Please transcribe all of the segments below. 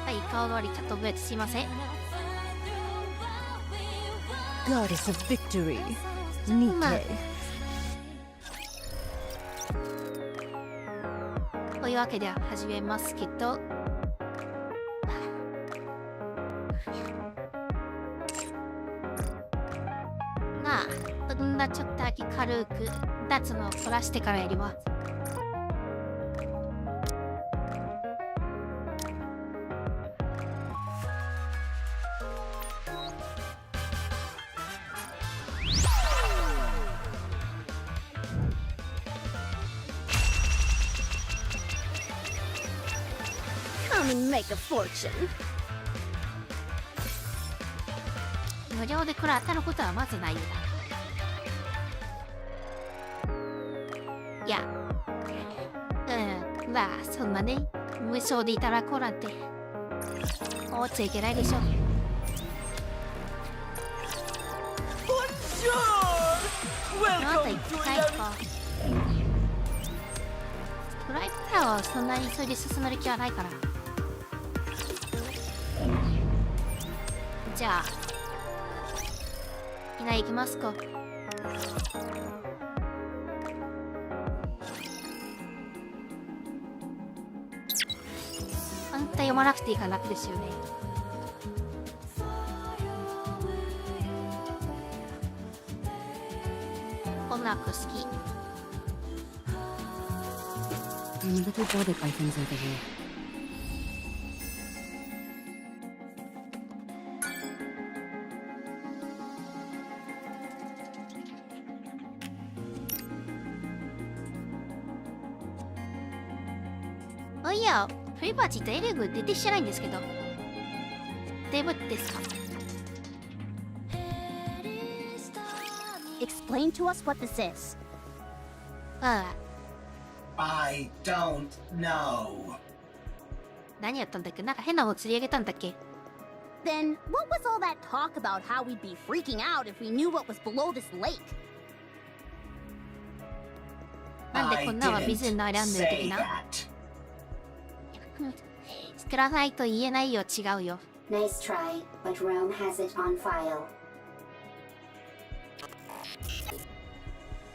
はい、顔通りちょっと覚えてすいません。Goddess of Victory, Nikke. というわけで始めますけど、まあそんなちょっとだけ軽く2つのを取らしてからやります。Come and make a fortune. 無料でこれ当たることはまずないよな。いや、まあそんなね、無償でいただこうなんて思っちゃいけないでしょ。あなた一回か。フライパンはそんなに急いで進める気はないから。じゃあみんな行きますか。あんた読まなくていいから楽ですよね。音楽好き。I'm a little bothered by things over here. Oh yeah, プリバチってエレグ出てきてないんですけど。デブですか？ Explain to us what this is. ああ、 I don't know. 何やったんだっけ？なんか変なの釣り上げたんだっけ？ Then, what was all that talk about how we'd be freaking out if we knew what was below this lake? なんでこんなは水に悩んでる的な？作らないと言えないよ、違うよ。Nice try, but Rome has it on file.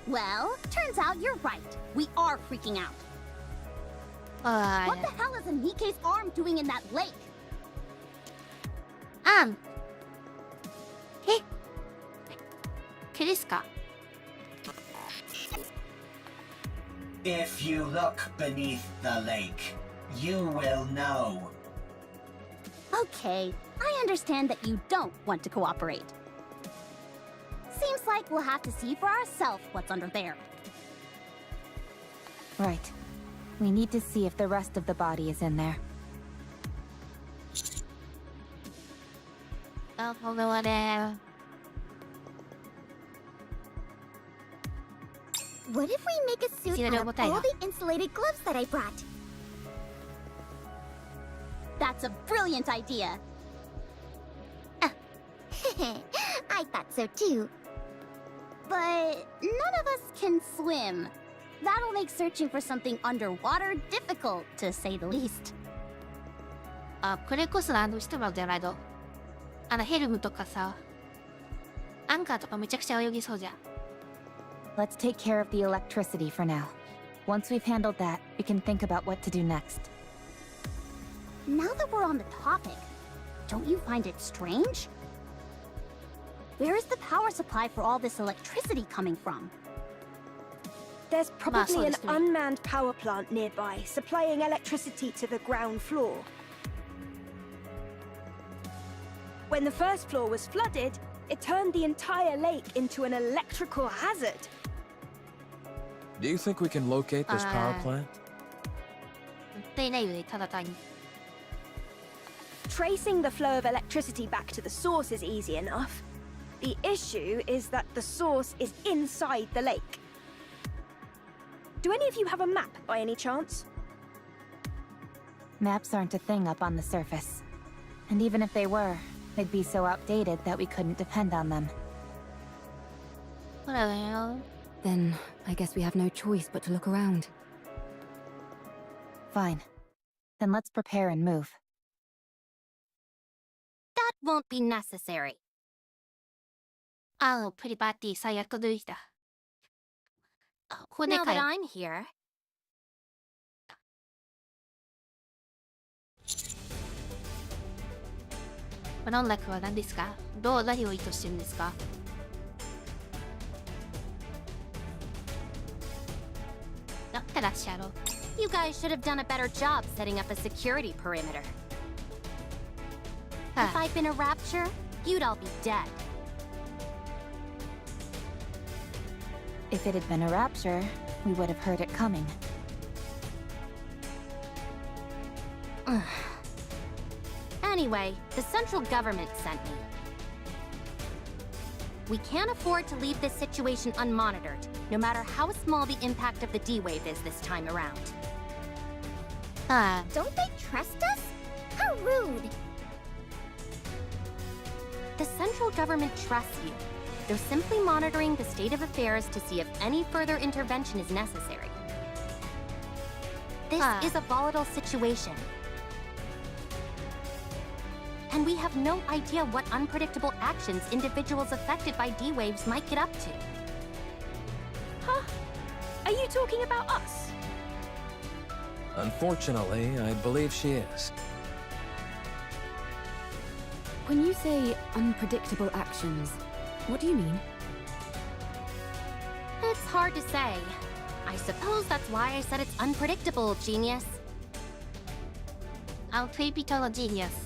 Well, turns out you're right. We are freaking out. あ What the hell is Nikke's arm doing in that lake? あん。え？毛ですか？ If you look beneath the lake, you will know. Okay, I understand that you don't want to cooperate. Seems like we'll have to see for ourselves what's under there. Right. We need to see if the rest of the body is in there. あ、これはね。What if we make a suit Sino out of tayo? all the insulated gloves that I brought? That's a brilliant idea. I thought so too. But none of us can swim. That'll make searching for something underwater difficult, to say the least. あ、これこそしてもらうじゃないの。ヘルムとかさ、アンカーとかめちゃくちゃ泳ぎそうじゃん。Let's take care of the electricity for now. Once we've handled that, we can think about what to do next. Now that we're on the topic, don't you find it strange? Where is the power supply for all this electricity coming from? There's probably an Muscles, right? unmanned power plant nearby, supplying electricity to the ground floor. When the first floor was flooded, it turned the entire lake into an electrical hazard. Do you think we can locate this power plant? 絶対ないよね、ただ単に。Tracing the flow of electricity back to the source is easy enough. The issue is that the source is inside the lake. Do any of you have a map by any chance? Maps aren't a thing up on the surface. And even if they were, they'd be so outdated that we couldn't depend on them. ほらだよ。 Then, I guess we have no choice but to look around. Fine. Then let's prepare and move. That won't be necessary. プリパーティー最悪でした骨 Now か that よ I'm here, 音楽は何ですか何を意図してるんですかだったらっしゃろ you guys should have done a better job setting up a security perimeter. If I'd been a rapture, you'd all be dead. If it had been a rapture, we would have heard it coming. Anyway, the central government sent me. We can't afford to leave this situation unmonitored, no matter how small the impact of the D-wave is this time around. Don't they trust us? How rude! The central government trusts you. They're simply monitoring the state of affairs to see if any further intervention is necessary. This is a volatile situation. And we have no idea what unpredictable actions individuals affected by D-waves might get up to. Huh? Are you talking about us? Unfortunately, I believe she is. When you say unpredictable actions, what do you mean? It's hard to say. I suppose that's why I said it's unpredictable, genius. フェイピトのジーニアス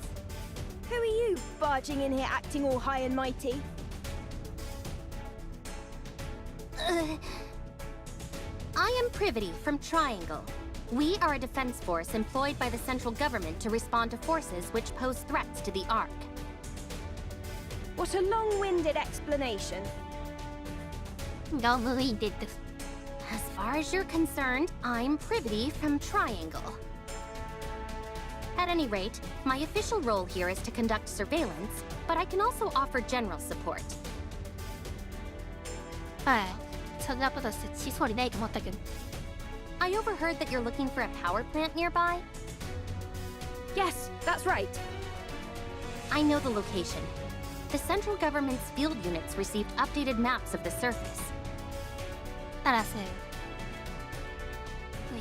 Who are you, barging in here acting all high and mighty? I am Privity from Triangle. We are a defense force employed by the central government to respond to forces which pose threats to the Ark. What a long-winded explanation. ロングウィンデッド As far as you're concerned, I'm Privity from Triangle. At any rate, my official role here is to conduct surveillance, but I can also offer general support. そんなことしそうにないと思ったけど I overheard that you're looking for a power plant nearby. Yes, that's right. I know the location. The central government's field units received updated maps of the surface. ならせ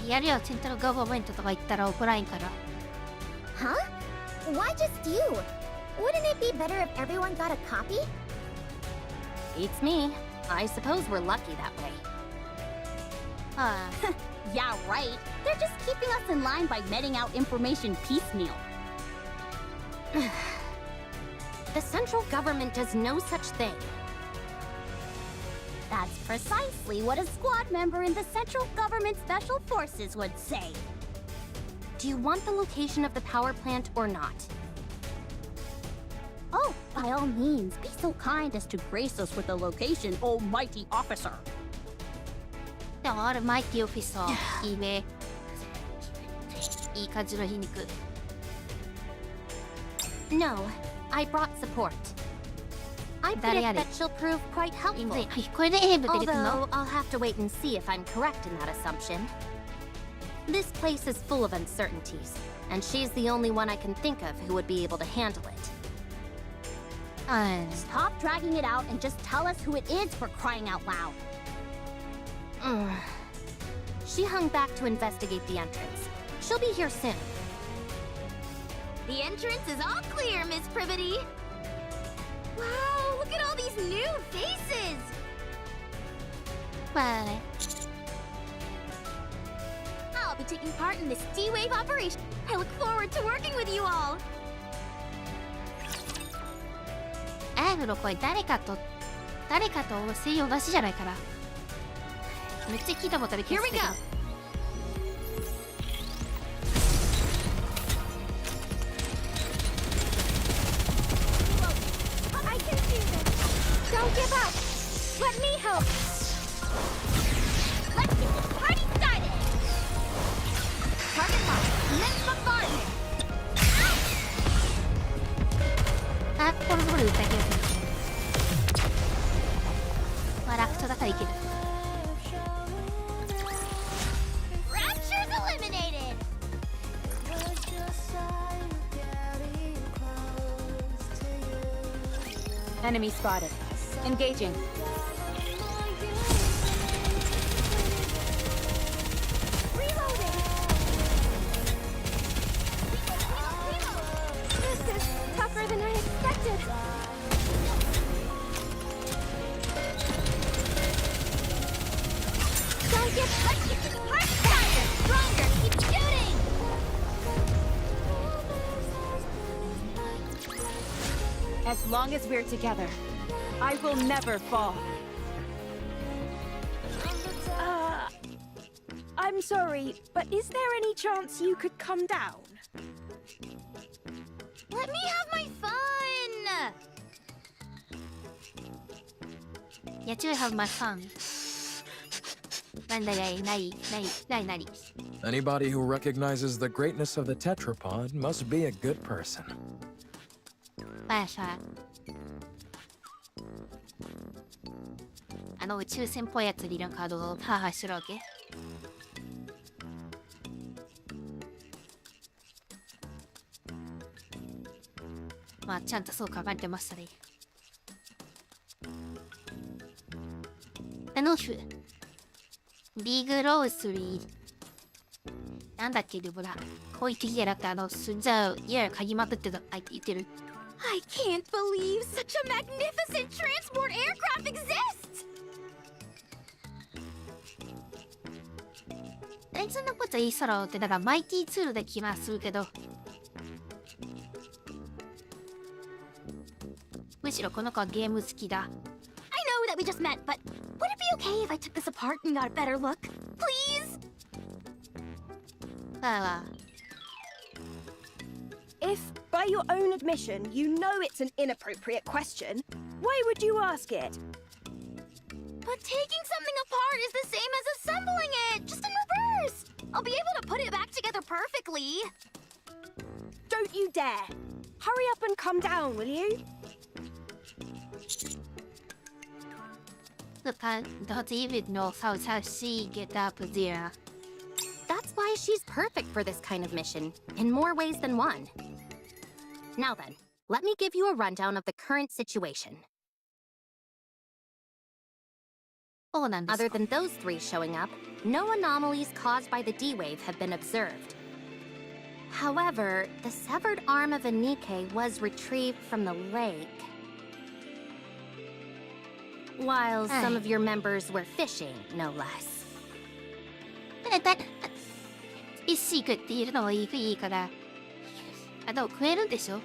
やるよセントラルガバメントとか言ったら怒らんから Huh? Why just you? Wouldn't it be better if everyone got a copy? Beats me. I suppose we're lucky that way. Yeah, right. They're just keeping us in line by meting out information piecemeal. The central government does no such thing. That's precisely what a squad member in the Central Government Special Forces would say. Do you want the location of the power plant or not? Oh, by all means, be so kind as to grace us with the location, almighty officer. でもあるマイティオフィサーいいねいい感じの皮肉 No, I brought support. I predict that she'll prove quite いい helpful. ねこれでエイブ出てくる Although の I'll have to wait and see if I'm correct in that assumption. This place is full of uncertainties, and she's the only one I can think of who would be able to handle it. Stop dragging it out and just tell us who it is for crying out loud. She hung back to investigate the entrance. She'll be here soon. The entrance is all clear, Miss Privity. Wow, look at all these new faces. まあね I'll be taking part in this D-Wave operation. I look forward to working with you all. エイブの声誰かと声優同じじゃないかなめっちゃ聞いたことある気がするけど Here we go. I can do this. Don't give up. Let me help. Let's get this party started. Target locked. Let's bombardment. あこのところで歌い気がするまあラクトだからいける Rapture's eliminated. Enemy spotted. Engaging. Reloading! This is tougher than I expected. Don't get touched! Hard fire! Stronger! Keep shooting! As long as we're together, I will never fall. I'm sorry, but is there any chance you could come down? Let me have my fun! Yeah, to have my fun. 何 Anybody who recognizes the greatness of the tetrapod must be a good person. まあさ、宇宙船っぽいやつリルのカードをハーハーしてるわけ。まあちゃんとそう書かれてましたね。リーグロースリー。なんだっけ、ルボラ。こういう敵キャラクタースンジャー、いや、嗅ぎまくってた、言ってる。I can't believe such a magnificent transport aircraft exists! そんなこと言いそうって、だからマイティツールで気がするけど。むしろこの子はゲーム好きだ。I know that we just met, but would it be okay if I took this apart and got a better look? Please? If, by your own admission, you know it's an inappropriate question, why would you ask it? But taking something apart is the same as assembling it, just in reverse. I'll be able to put it back together perfectly. Don't you dare! Hurry up and come down, will you? Don't even know how she get up there. That's why she's perfect for this kind of mission, in more ways than one. Now then, let me give you a rundown of the current situation. Other than those three showing up, no anomalies caused by the D-Wave have been observed. However, the severed arm of a Nikke was retrieved from the lake. While some of your members were fishing, no less. It's secret って言うのはいいから。でも食えるんでしょ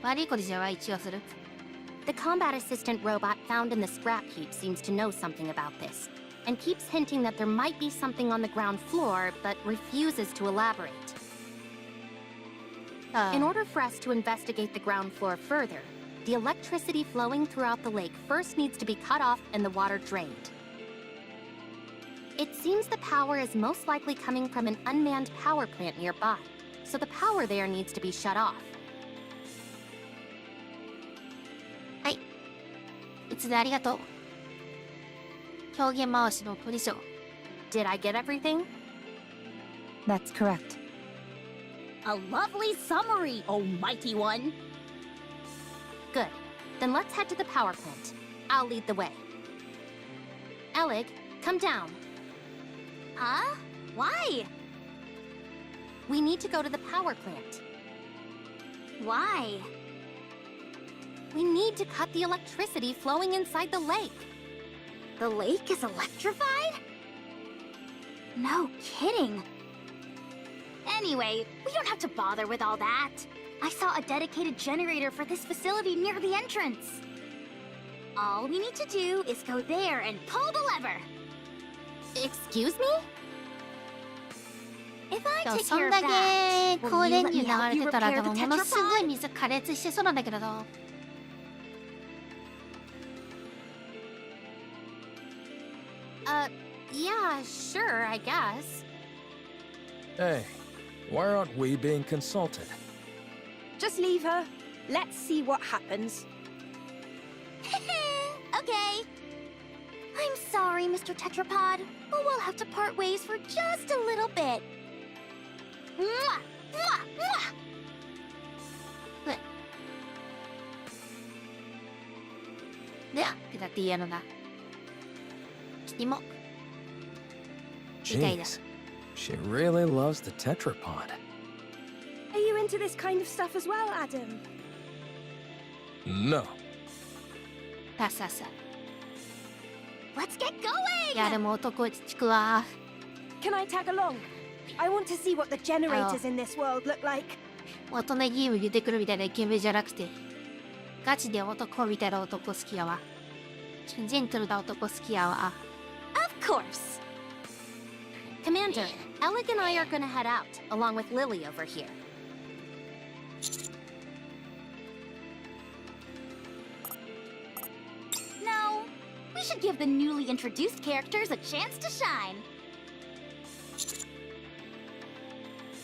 悪いことじゃない気がする。The combat assistant robot found in the scrap heap seems to know something about this, and keeps hinting that there might be something on the ground floor, but refuses to elaborate. In order for us to investigate the ground floor further, the electricity flowing throughout the lake first needs to be cut off and the water drained. It seems the power is most likely coming from an unmanned power plant nearby, so the power there needs to be shut off. はい。いつでありがとう。表現回しのポジション。Did I get everything? That's correct. A lovely summary, oh mighty one. Good. Then let's head to the power plant. I'll lead the way. Elig, come down. Huh? Why? We need to go to the power plant. Why? We need to cut the electricity flowing inside the lake. The lake is electrified? No kidding. Anyway, we don't have to bother with all that. I saw a dedicated generator for this facility near the entrance. All we need to do is go there and pull the lever. Excuse me? If I でも take そ care ん of だ that, け will 高 you 電 let 流 me 流 help れ you てたら repair で the もものすごい tetrapod? 水加熱してそうなんだけどな。Yeah, sure, I guess. Hey, why aren't we being consulted? Just leave her. Let's see what happens. Okay. I'm sorry, Mr. Tetrapod, but we'll have to part ways for just a little bit. Mwah! Mwah! Mwah! でってだって言うのな。君も。Jeez, she really loves the tetrapod. Are you into this kind of stuff as well, Adam? No. さささ。 Let's get い going! やでも男落ち着くわ。 Can I tag along? I want to see what the generators in this world look like. 大人ゲーム言ってくるみたいなイケメンじゃなくて、ガチで男みたいな男好きやわ。ジェントルな男好きやわ。 Of course! Commander, Alec and I are gonna head out, along with Lily over here. No, we should give the newly introduced characters a chance to shine.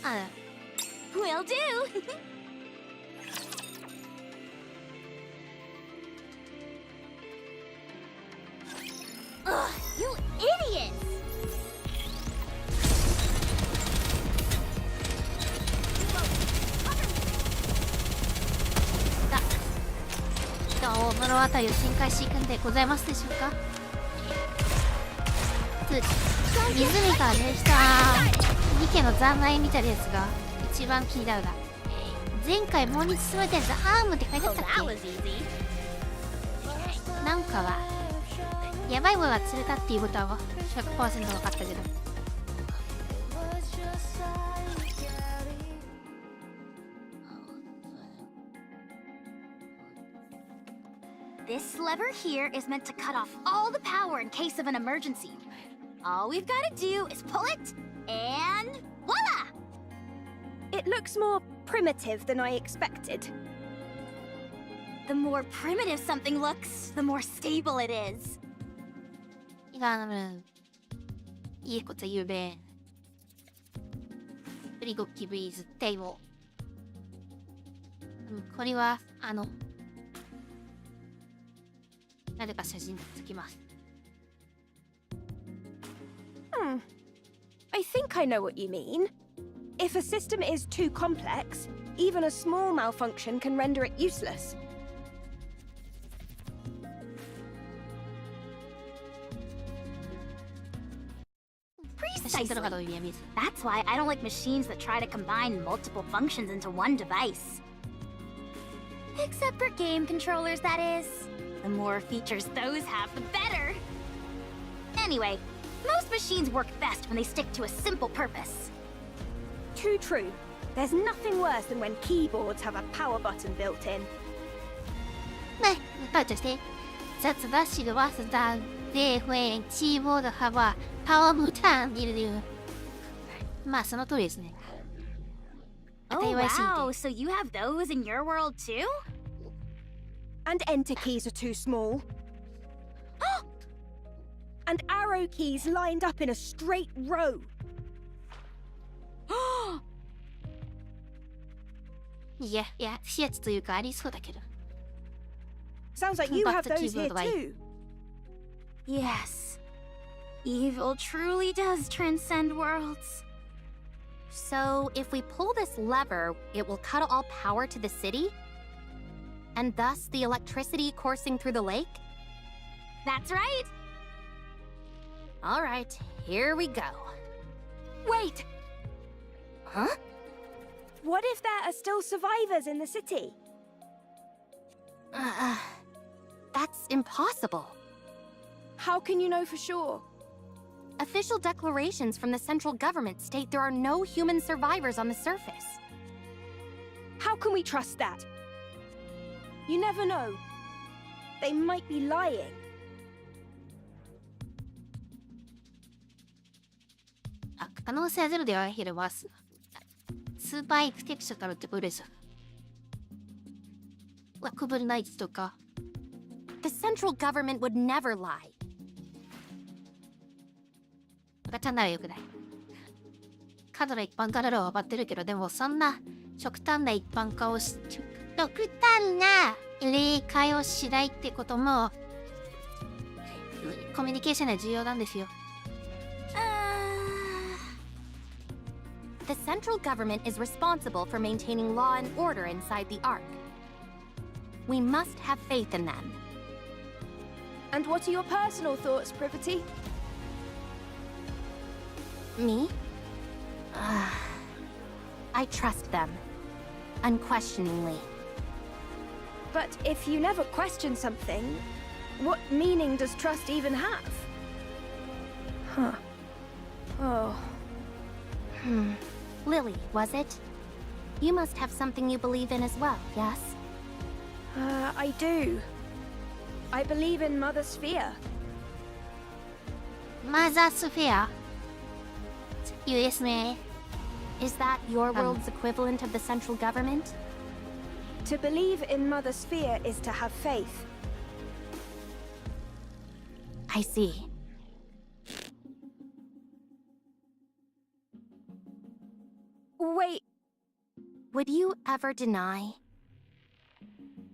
あ Will do! Ugh, you idiots! 大物あたりを展開していくんでございますでしょうか。湖から出した2家の残骸みたいなやつが一番気になるな。前回棒に包まれたやつアームって書いてあったっ That was け。 easy. なんかはやばいものが釣れたっていうことは 100% 分かったけど。This lever here is meant to cut off all the power in case of an emergency. All we've got to do is pull it, and voila! It looks more primitive than I expected. The more primitive something looks, the more stable it is. いがいいこと言うべ。プリゴッキブイズテイボー。これはなぜか写真つきます。I think I know what you mean. If a system is too complex, even a small malfunction can render it useless. Precisely. That's why I don't like machines that try to combine multiple functions into one device. Except for game controllers, that is. The more features those have, the better. Anyway, most machines work best when they stick to a simple purpose. Too true. There's nothing worse than when keyboards have a power button built in. ね、として雑だしは雑で会キーボードはパワーボタンいる。まあその通りですね。 Oh wow, so you have those in your world too? And enter keys are too small. And arrow keys lined up in a straight row. いや、施設というかありそうだけど。 Sounds like you have those here too. Yes. Evil truly does transcend worlds. So, if we pull this lever, it will cut all power to the city? And thus the electricity coursing through the lake? That's right. All right, here we go. Wait! Huh? What if there are still survivors in the city? That's impossible. How can you know for sure? Official declarations from the central government state there are no human survivors on the surface. How can we trust that? You never know. They might be lying. 可能性はゼロではなければスーパーエクテクショナルってことです。ワクブルナイツとか。 The central government would never lie. 赤ちゃんならよくない。過度な一般化なら分かってるけど、でもそんな極端な一般化を極端な例会をしないってこともコミュニケーションは重要なんですよ。The central government is responsible for maintaining law and order inside the Ark. We must have faith in them. And what are your personal thoughts, Privity? Me? I trust them. Unquestioningly. But if you never question something, what meaning does trust even have? Huh. Oh. Lily, was it? You must have something you believe in as well, yes? I do. I believe in Mother Sphere. マザースフェア言うですね。 Is that your world's equivalent of the central government? To believe in Mother Sphere is to have faith. I see. Wait, Would you ever deny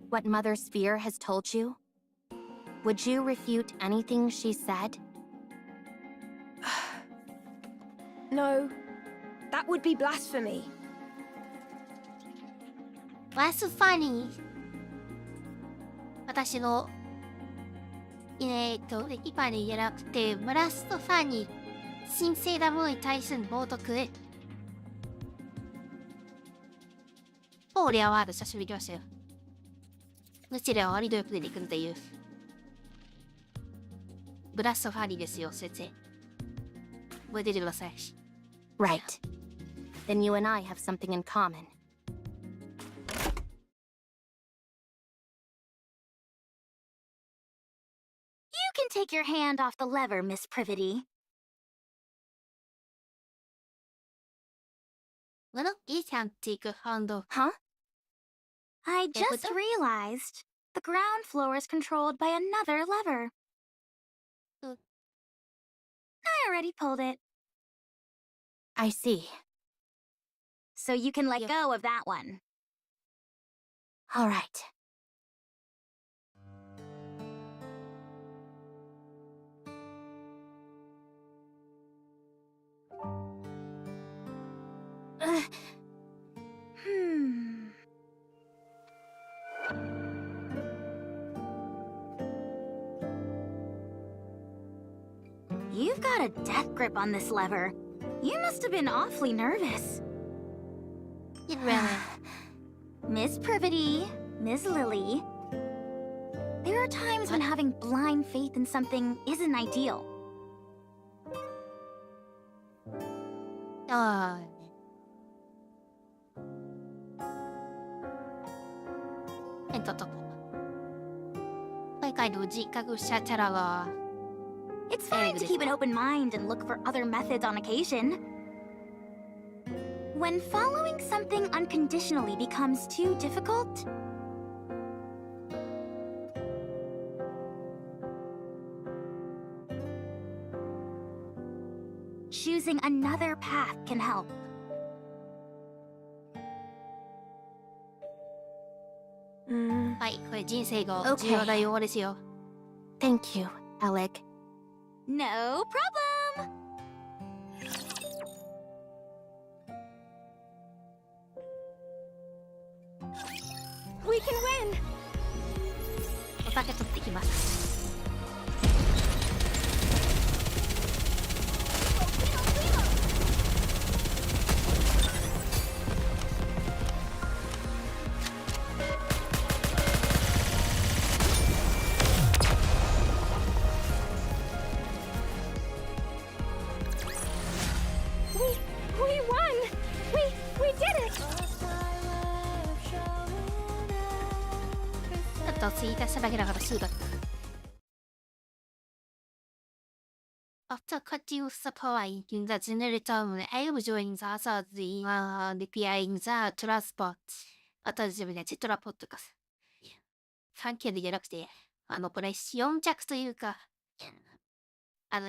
what Mother Sphere has told you? Would you refute anything she said? no. That would be blasphemy. ラスファニー私の今に言えなくてブラストファニー神聖なものに対する冒涜ポーリアワード久しぶりに来ましたよムチレは割とよく出てくるっていうブラストファニーですよ先生覚えててください Right. Then you and I have something in common. You can take your hand off the lever, Miss Privity. Well, you can't take a hand off. Huh? I just what? realized the ground floor is controlled by another lever. Uh. I already pulled it, I see. so you can let Yeah. go of that one. All right. You've got a death grip on this lever. You must have been awfully nervous. It really. Miss Privity, Miss Lily. There are times when having blind faith in something isn't ideal. ああ。今回の自覚者キャラが It's fine to keep an open mind and look for other methods on occasion. When following something unconditionally becomes too difficult, choosing another path can help. Mm. はい、これ人生が重要な用語ですよ。 Thank you, Alec. No problem! We can win! お酒取ってきます。We won! We did it! ちょっとツイートしただけだからすぐだ。After cutting supply in the generator, I am joining the others in repairing the transport. あとは自分でテトラポットか。3件でじゃなくて、これ4着というか、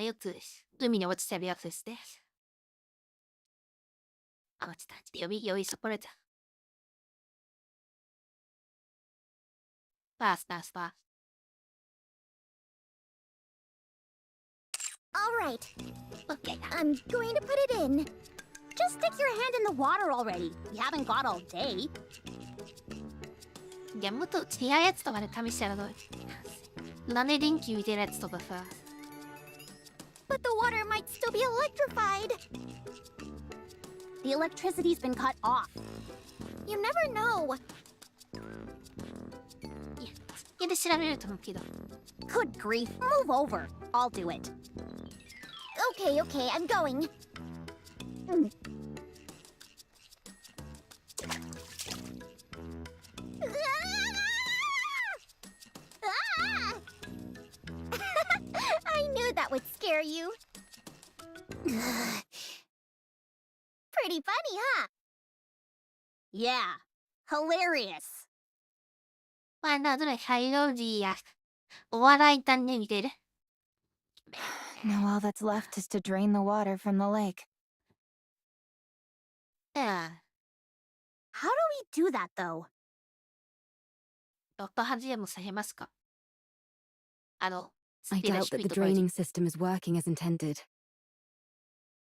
よく海に落ちてるやつですね。ちょっと読みそこれた。Fast. All right, Okay. I'm going to put it in. Just stick your hand in the water already. You haven't got all day. いや、もっと違うやつとかで試したらどうなんで電気見てるやつとかさ。But the water might still be electrified. The electricity's been cut off. You never know. いや、つけで調べると思うけど。Good grief, move over. I'll do it. Okay, okay, I'm going. I knew that would scare you. Pretty funny, huh? Yeah, hilarious. まあ、などれ、ハイロージーや。お笑い単ね見てる。Now all that's left is to drain the water from the lake. うん。 How do we do that, though? ロット始めもされますか？ I doubt that the draining system is working as intended.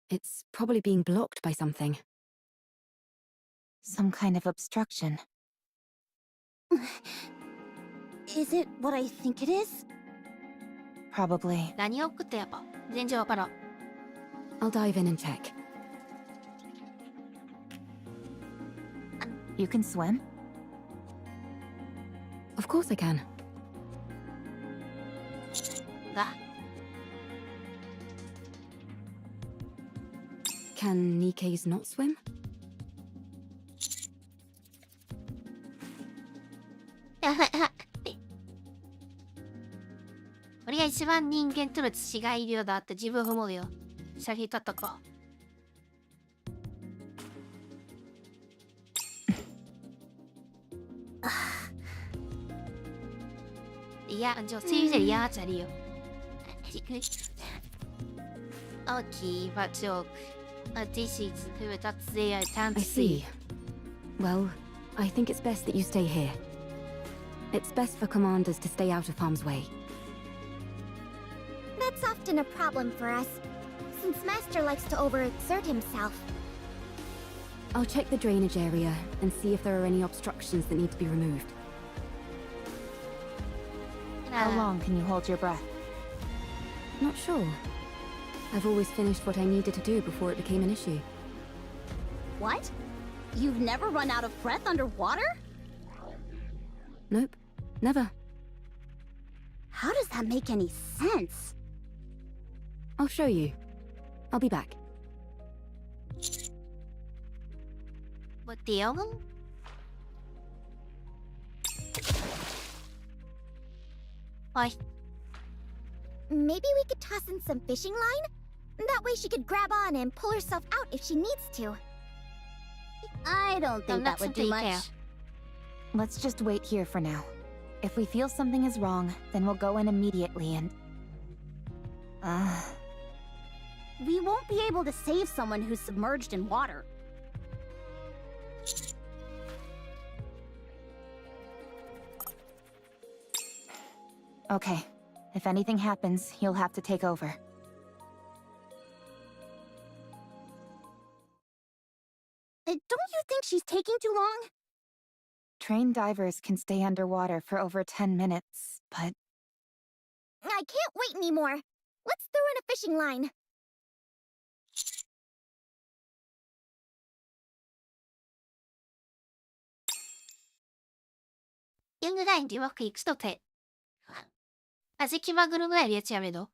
It's probably being blocked by something. Some kind of obstruction. Is it what I think it is? Probably. 何を送ってやっぱ全然わからん。 I'll dive in and check. You can swim? Of course I can. が、 Can Nikke's not swim? 俺が一番人間との違い量だって自分思うよ。シャリとったか。いや、女性じゃ嫌じゃりよ。Okay, but joke. This is who that's there I can't I see. see. Well, I think it's best that you stay here. It's best for commanders to stay out of harm's way. That's often a problem for us, since Master likes to overexert himself. I'll check the drainage area and see if there are any obstructions that need to be removed. How long can you hold your breath? Not sure. I've always finished what I needed to do before it became an issue. What? You've never run out of breath underwater? Nope, never. How does that make any sense? I'll show you. I'll be back. What the hell? Why? Maybe we could toss in some fishing line? That way she could grab on and pull herself out if she needs to. I don't think that would do much. Let's just wait here for now. If we feel something is wrong, then we'll go in immediately and... We won't be able to save someone who's submerged in water. Okay. If anything happens, you'll have to take over. Don't you think she's taking too long? Trained divers can stay underwater for over 10 minutes, but... I can't wait anymore. Let's throw in a fishing line. Yung nga hindi mo kicks to te. Kasi kimaguro nga yun siya me do.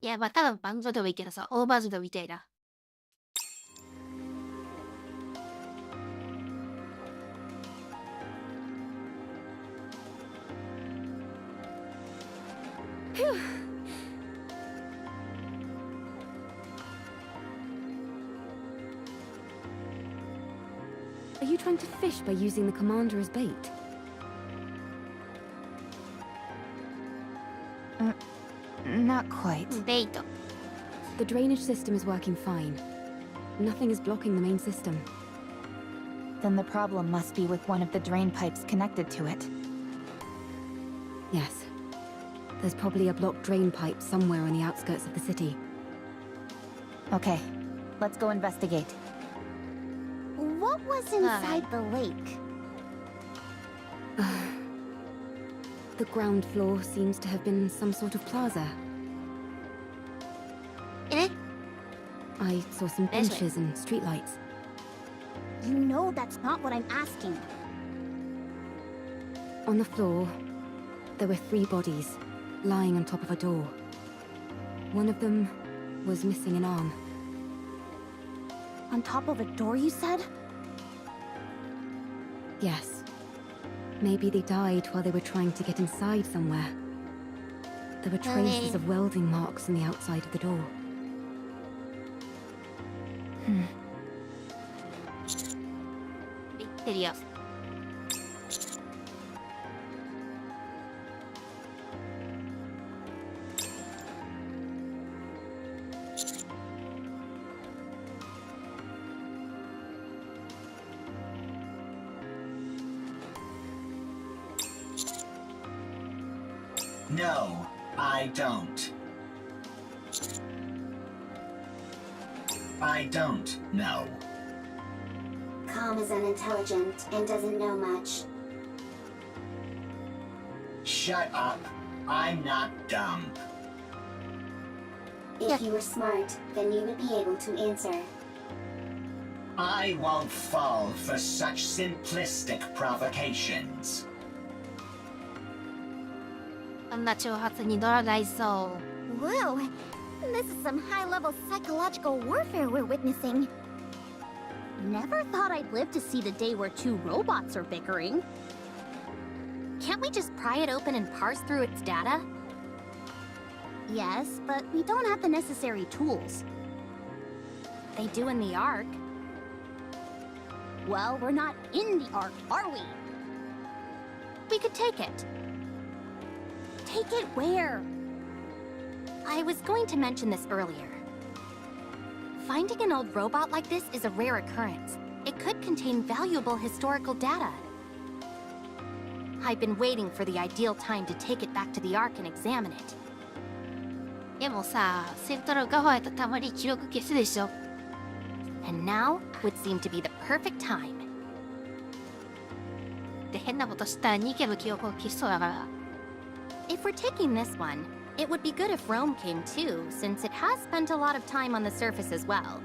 いや、まあ多分バンドでもいいけどさ、オーバーズドみたいな。Are you trying to fish by using the commander as bait? Not quite. ベイト。 The drainage system is working fine. Nothing is blocking the main system. Then the problem must be with one of the drain pipes connected to it. Yes. There's probably a blocked drain pipe somewhere on the outskirts of the city. Okay, let's go investigate. What was inside the lake? The ground floor seems to have been some sort of plaza. え I saw some That's benches and streetlights. You know that's not what I'm asking. On the floor, there were 3 bodies, lying on top of a door. One of them was missing an arm. On top of a door, you said? Yes. Maybe they died while they were trying to get inside somewhere. There were traces of welding marks on the outside of the door. 言ってるよ。No, I don't. I don't know. Calm is unintelligent and doesn't know much. Shut up. I'm not dumb. If you were smart, then you would be able to answer. I won't fall for such simplistic provocations. そんな挑発に乗らないそう。 Whoa, this is some high-level psychological warfare we're witnessing. Never thought I'd live to see the day where 2 robots are bickering. Can't we just pry it open and parse through its data? Yes, but we don't have the necessary tools. They do in the Ark. Well, we're not in the Ark, are we? We could take it. Take it where? I was going to mention this earlier. Finding an old robot like this is a rare occurrence. It could contain valuable historical data. I've been waiting for the ideal time to take it back to the Ark and examine it. でもさ、セントラルガファやとたまに記録消すでしょ。 And now would seem to be the perfect time. で、変なことしたらニケの記憶を消しそうだから。 If we're taking this one, it would be good if Rome came too, since it has spent a lot of time on the surface as well.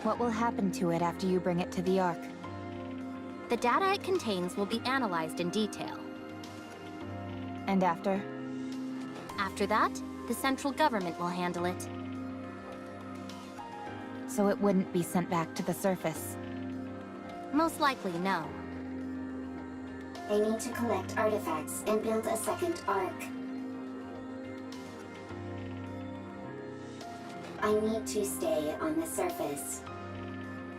What will happen to it after you bring it to the Ark? The data it contains will be analyzed in detail. And after? After that, the central government will handle it. So it wouldn't be sent back to the surface. Most likely, no. They need to collect artifacts and build a second Ark. I need to stay on the surface.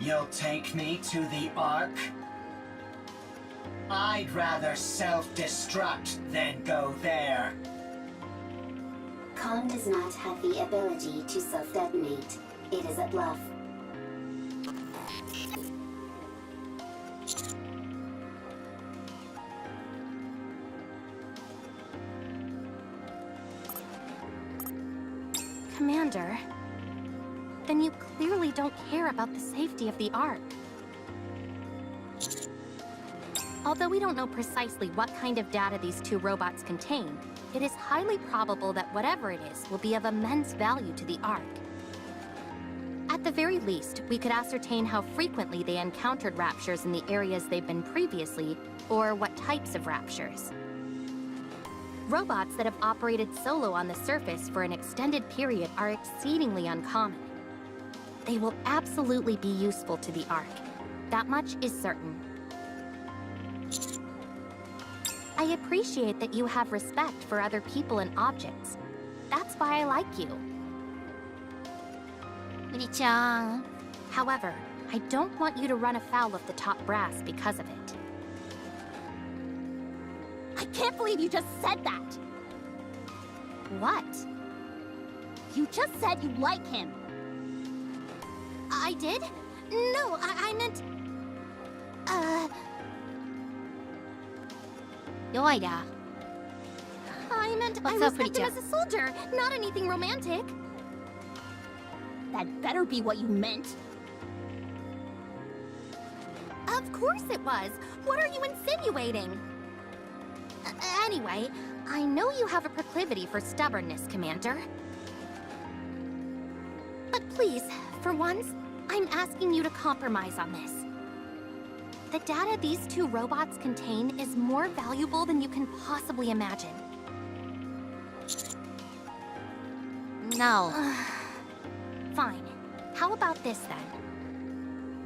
You'll take me to the Ark? I'd rather self-destruct than go there. Khan does not have the ability to self-detonate. It is a bluff. Commander, then you clearly don't care about the safety of the Ark. Although we don't know precisely what kind of data these 2 robots contain, it is highly probable that whatever it is will be of immense value to the Ark. At the very least, we could ascertain how frequently they encountered raptures in the areas they've been previously, or what types of raptures. Robots that have operated solo on the surface for an extended period are exceedingly uncommon. They will absolutely be useful to the Ark. That much is certain. I appreciate that you have respect for other people and objects. That's why I like you. ウリちゃん。 However, I don't want you to run afoul of the top brass because of it. I can't believe you just said that! What? You just said you like him! I did? No, I meant... 弱いな。 I meant I What's up, respect him Richa? as a soldier, not anything romantic. That better be what you meant. Of course it was. What are you insinuating? Anyway, I know you have a proclivity for stubbornness, Commander. But please, for once, I'm asking you to compromise on this. The data these two robots contain is more valuable than you can possibly imagine. No. Fine. How about this then?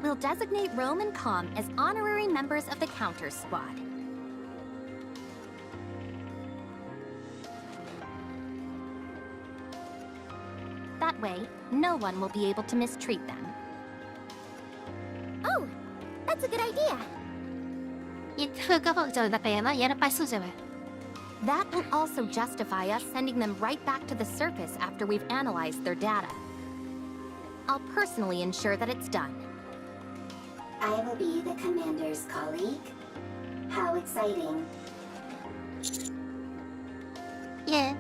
We'll designate Rome and Com as honorary members of the Counter Squad. That way, no one will be able to mistreat them. Oh, that's a good idea. เธอก็บอกจะแต่อย่างนั้นอย่าไปสู้ใช่ไหม That will also justify us sending them right back to the surface after we've analyzed their data. I'll personally ensure that it's done. I will be the commander's colleague. How exciting. Yeah.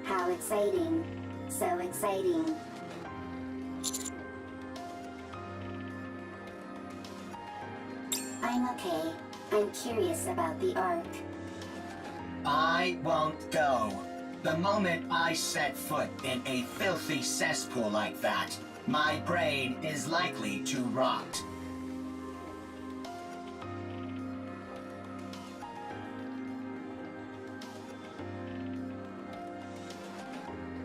How exciting. So exciting. I'm okay. I'm curious about the Ark. I won't go. The moment I set foot in a filthy cesspool like that, my brain is likely to rot.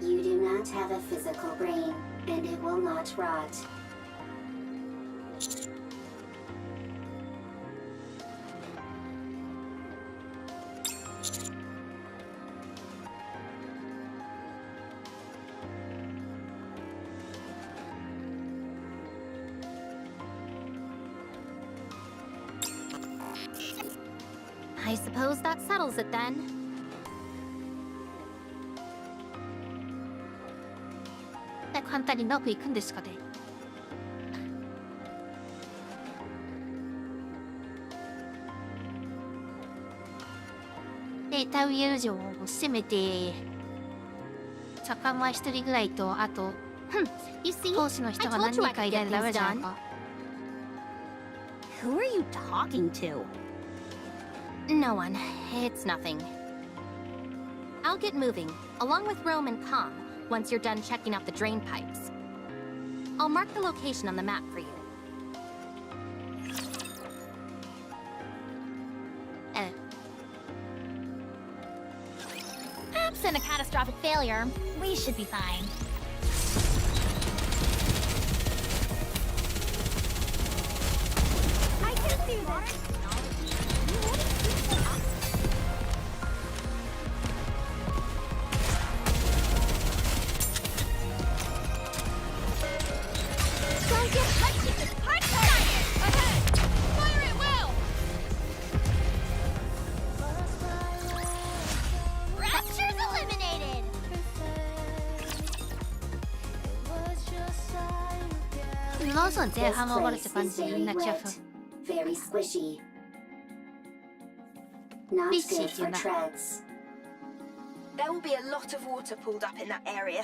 You do not have a physical brain, and it will not rot. I suppose that settles it then. で簡単にうまくいくんですかねでタウイエル城を攻めて仲間一人ぐらいとあと You see, 講師の人 I が told 何 you 人 I か could いない get とダメ things じゃない done. か Who are you talking to? No one. It's nothing. I'll get moving, along with Rome and Com, once you're done checking out the drain pipes. I'll mark the location on the map for you. Absent a catastrophic failure, we should be fine. I can do that. Don't get touchy with hard science! Ahead! Fire it well! Rapture's eliminated! Lawson 前半 This も終わるって place 感 is じ very になっちゃう wet, very squishy. Not Squishy, good for yeah. treads. There will be a lot of water pulled up in that area.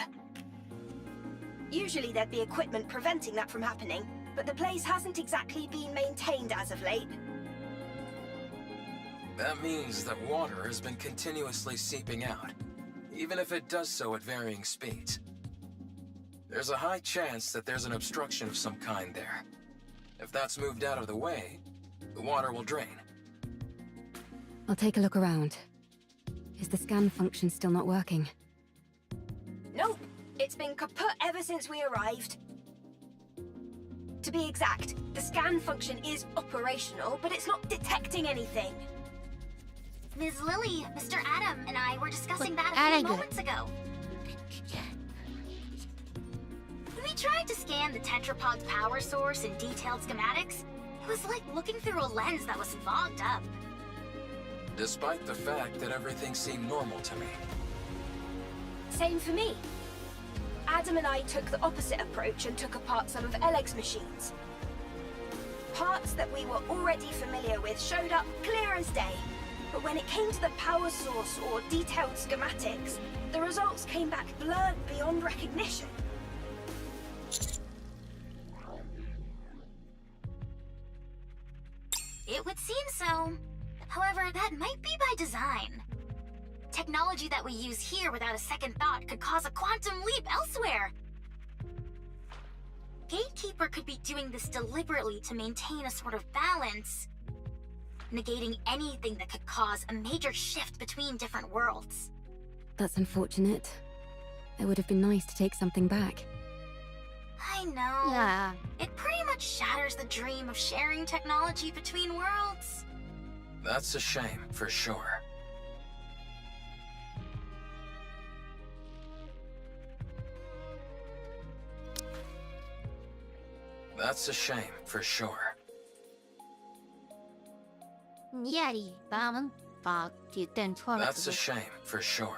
Usually there'd be equipment preventing that from happening, but the place hasn't exactly been maintained as of late. That means that water has been continuously seeping out, even if it does so at varying speeds. There's a high chance that there's an obstruction of some kind there. If that's moved out of the way, the water will drain. I'll take a look around. Is the scan function still not working? Nope, it's been kaput ever since we arrived. To be exact, the scan function is operational, but it's not detecting anything. Ms. Lily, Mr. Adam, and I were discussing that a Very few good. moments ago. We tried to scan the tetrapod's power source and detailed schematics. It was like looking through a lens that was fogged up. Despite the fact that everything seemed normal to me. Same for me. Adam and I took the opposite approach and took apart some of Eleg's machines. Parts that we were already familiar with showed up clear as day. But when it came to the power source or detailed schematics, the results came back blurred beyond recognition. It would seem know. However, that might be by design. Technology that we use here without a second thought could cause a quantum leap elsewhere. Gatekeeper could be doing this deliberately to maintain a sort of balance, negating anything that could cause a major shift between different worlds. That's unfortunate. It would have been nice to take something back. I know. Yeah. It pretty much shatters the dream of sharing technology between worlds. That's a shame, for sure. That's a shame, for sure. ニアリーバーンバーって言ってん错了。 That's a shame, for sure.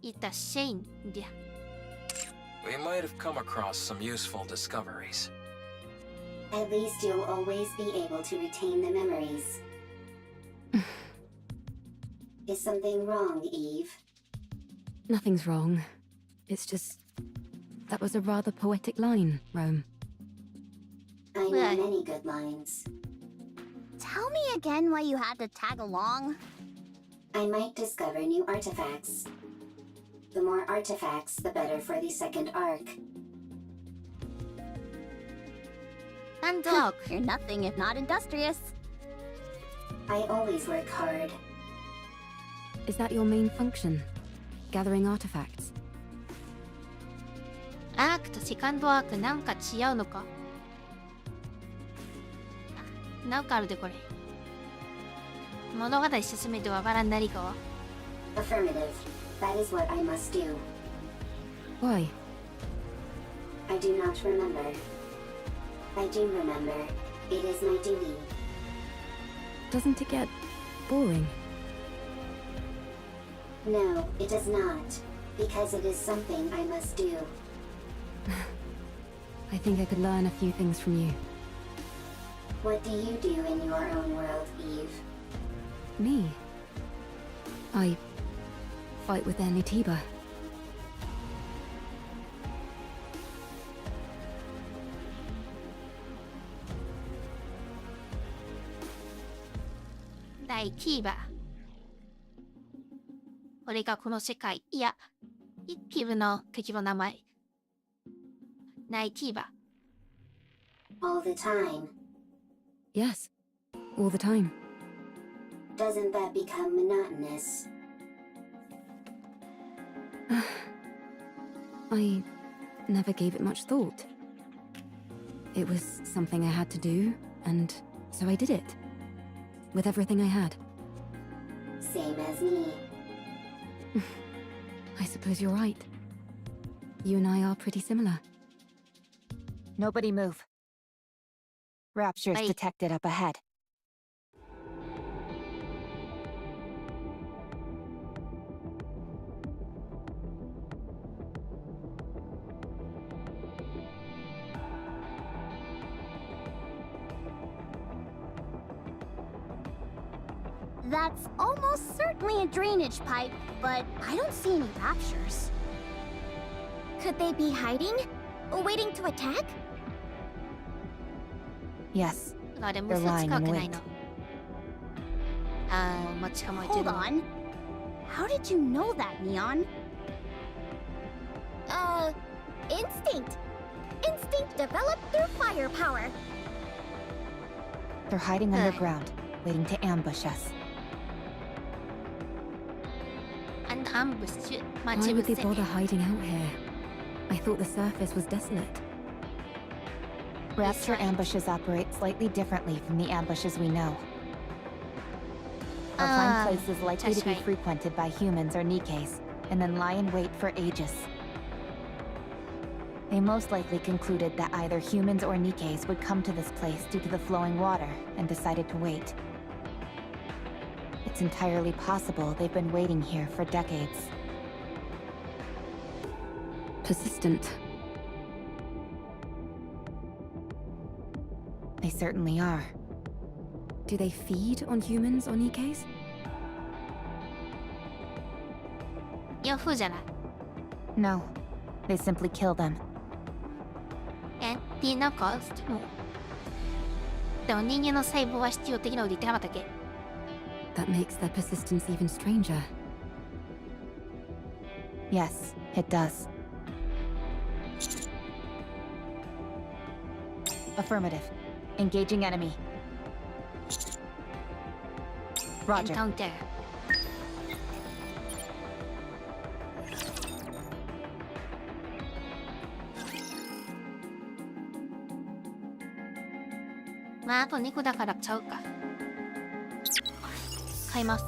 言ったシェインで。 We might have come across some useful discoveries. At least you'll always be able to retain the memories. Is something wrong, Eve? Nothing's wrong. It's just... that was a rather poetic line, Rome. I know Right. many good lines. Tell me again why you had to tag along. I might discover new artifacts. The more artifacts, the better for the second arc. なんと You're nothing if not industrious. I always work hard. Is that your main function? Gathering artifacts? アークとセカンドアークなんか違うのか。なんかあるでこれ。物語進めてわからんなりかは。 Affirmative. That is what I must do. Why? I do not remember. I do remember. It is my duty. Doesn't it get... boring? No, it does not. Because it is something I must do. I think I could learn a few things from you. What do you do in your own world, Eve? Me? I... fight with Anitiba. ナイキーバ。これがこの世界。いや、一気部の敵の名前。ナイキーバ。 All the time. Yes. All the time. Doesn't that become monotonous? I never gave it much thought. It was something I had to do, and so I did it. With everything I had. Same as me. I suppose you're right. You and I are pretty similar. Nobody move. Rapture's Wait. detected up ahead. That's almost certainly a drainage pipe, but I don't see any raptures. Could they be hiding? Waiting to attack? Yes. あれ、無数近くないの。あー、待ち構えてる Hold の。 on. How did you know that, Neon? Instinct. Instinct developed through firepower. They're hiding Huh. underground, waiting to ambush us. アンブッシュ。待 Why ち would 伏 they せ。 bother hiding out here? I thought the surface was desolate. Rapture ambushes operate slightly differently from the ambushes we know. They'll find places likely to be right. frequented by humans or Nikkeis, and then lie in wait for ages. They most likely concluded that either humans or Nikkeis would come to this place due to the flowing water, and decided to wait. It's entirely possible they've been waiting here for decades. Persistent. They certainly are. Do they feed on humans or Nikkeis? ヤフーじゃない。 No, they simply kill them. え、で、なんか、でもでも人間の細胞は必要的なので言ってなかったっけ？ That makes their persistence even stranger. Yes, it does. Affirmative. Engaging enemy. エン Roger. カウンター。まああと2個だからちゃうか。買います。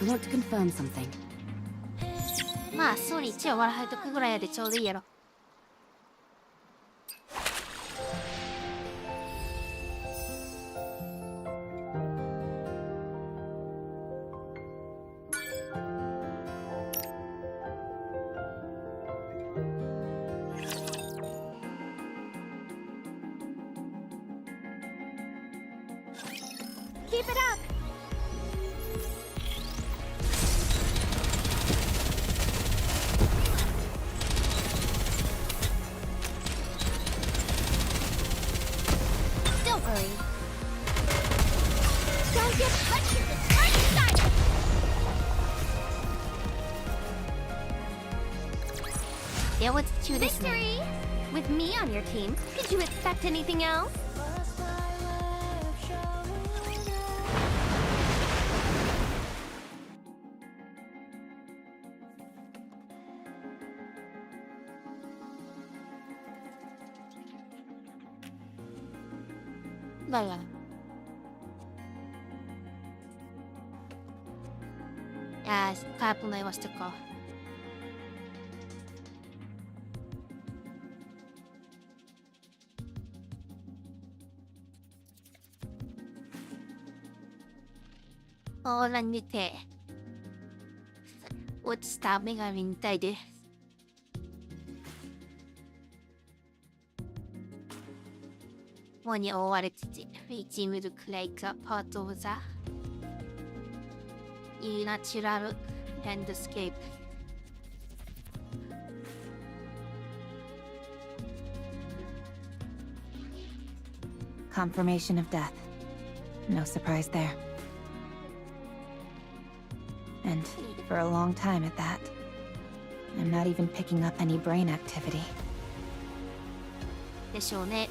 I want to confirm something. まあそうに一応笑いとくぐらいやでちょうどいいやろ。Keep it up! Don't worry. Don't get punched in the tiny side! Victory! With me on your team, could you expect anything else? Vaya. Ya, kayak punay was to ko. Oo, nandite. What's stoppingが見たいです。もに覆われつつ、一ムルクライカパートオブザナチュラルランドスケープ。Confirmation of death. No surprise there. And for a long time at that. I'm not even picking up any brain activity. でしょうね。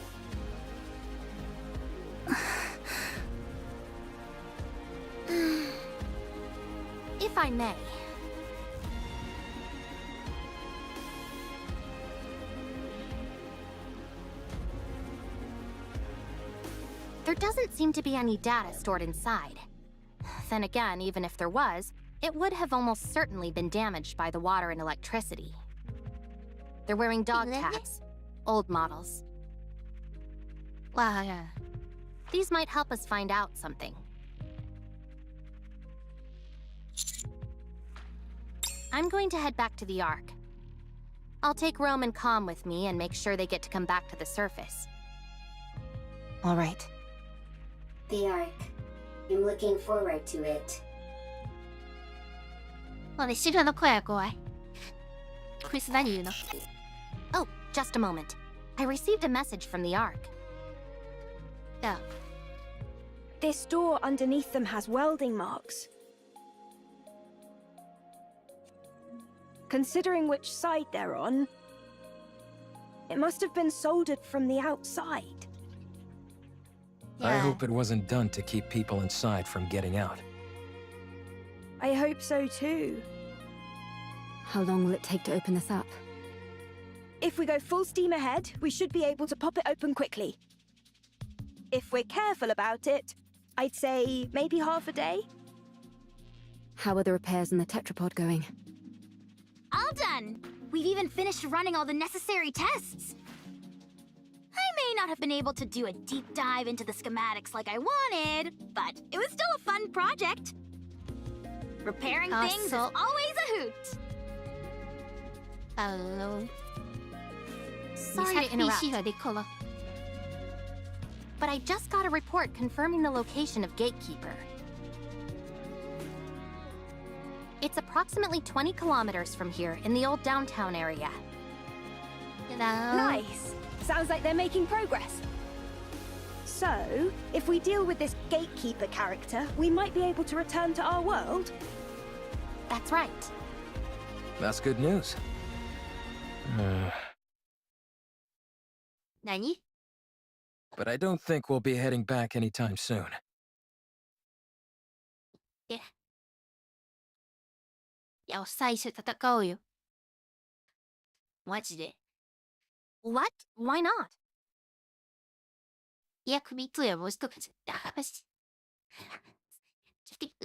If I may. There doesn't seem to be any data stored inside. Then again, even if there was, it would have almost certainly been damaged by the water and electricity. They're wearing dog tags, old models. わあ、These might help us find out something. I'm going to head back to the Ark. I'll take Rome and Com with me and make sure they get to come back to the surface. All right. The Ark. I'm looking forward to it. もうね、シルの声は怖い。クリス何言うの？ Oh, just a moment. I received a message from the Ark. Yeah. This door underneath them has welding marks. Considering which side they're on, it must have been soldered from the outside. I hope it wasn't done to keep people inside from getting out. I hope so too. How long will it take to open this up? If we go full steam ahead, we should be able to pop it open quickly. If we're careful about it, I'd say maybe half a day. How are the repairs in the tetrapod going? All done! We've even finished running all the necessary tests! I may not have been able to do a deep dive into the schematics like I wanted, but it was still a fun project. Repairing things is always a hoot! Sorry to interrupt, PC がでころ。but I just got a report confirming the location of Gatekeeper. It's approximately 20 kilometers from here in the old downtown area. Nice. Sounds like they're making progress. So, if we deal with this gatekeeper character, we might be able to return to our world? That's right. That's good news. 何 But I don't think we'll be heading back anytime soon. いや、最初戦おうよ。マジで。What? Why not? いや、首とや帽子とかじゃ、話。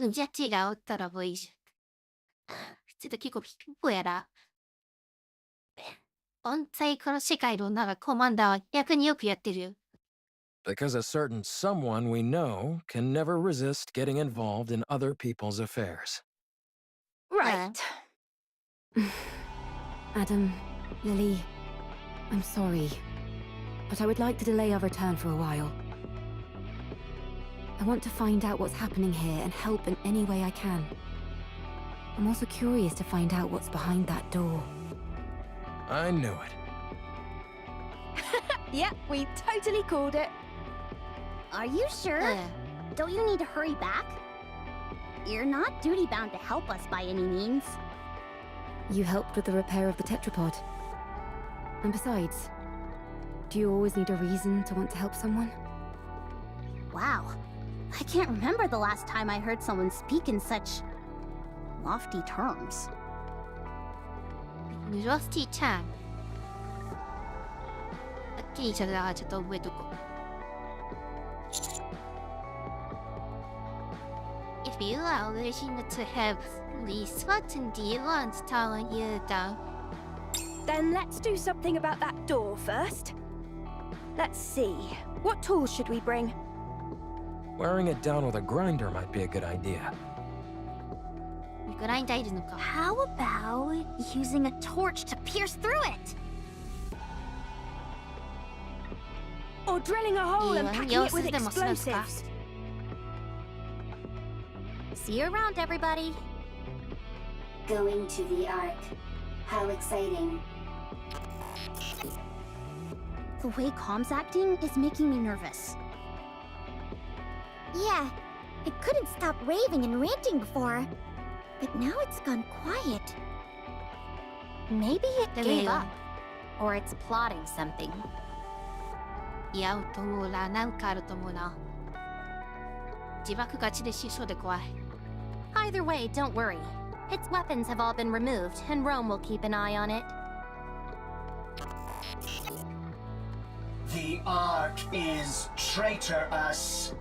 じゃ違うったらもういいじゃん。ちょっと結構ピンポやら。本体この世界のなんかコマンダーは逆によくやってるよ。Because a certain someone we know can never resist getting involved in other people's affairs. Right. Adam, Lily, I'm sorry, but I would like to delay our return for a while. I want to find out what's happening here and help in any way I can. I'm also curious to find out what's behind that door. I knew it. Yep, we totally called it. Are you sure? Don't you need to hurry back? You're not duty-bound to help us by any means. You helped with the repair of the tetrapod. And besides, do you always need a reason to want to help someone? Wow. I can't remember the last time I heard someone speak in such lofty terms. ロスティちゃん。はっきりちょっと覚えとこう。If you are wishing to have least certainty once telling you down. Then let's do something about that door first. Let's see. What tools should we bring? Wearing it down with a grinder might be a good idea. グラインダーいるのか。How about using a torch to pierce through it? Or drilling a hole and packing it with 様子でもするんすか。 explosives? See you around, everybody. Going to the Ark. How exciting. The way Com's acting is making me nervous. Yeah, it couldn't stop raving and ranting before. But now it's gone quiet. Maybe it There gave we go. up. Or it's plotting something. いや、と思うな。なんかあると思うな。自爆勝ちでしそうで怖い。Either way, don't worry. Its weapons have all been removed, and Rome will keep an eye on it. The Ark is traitorous.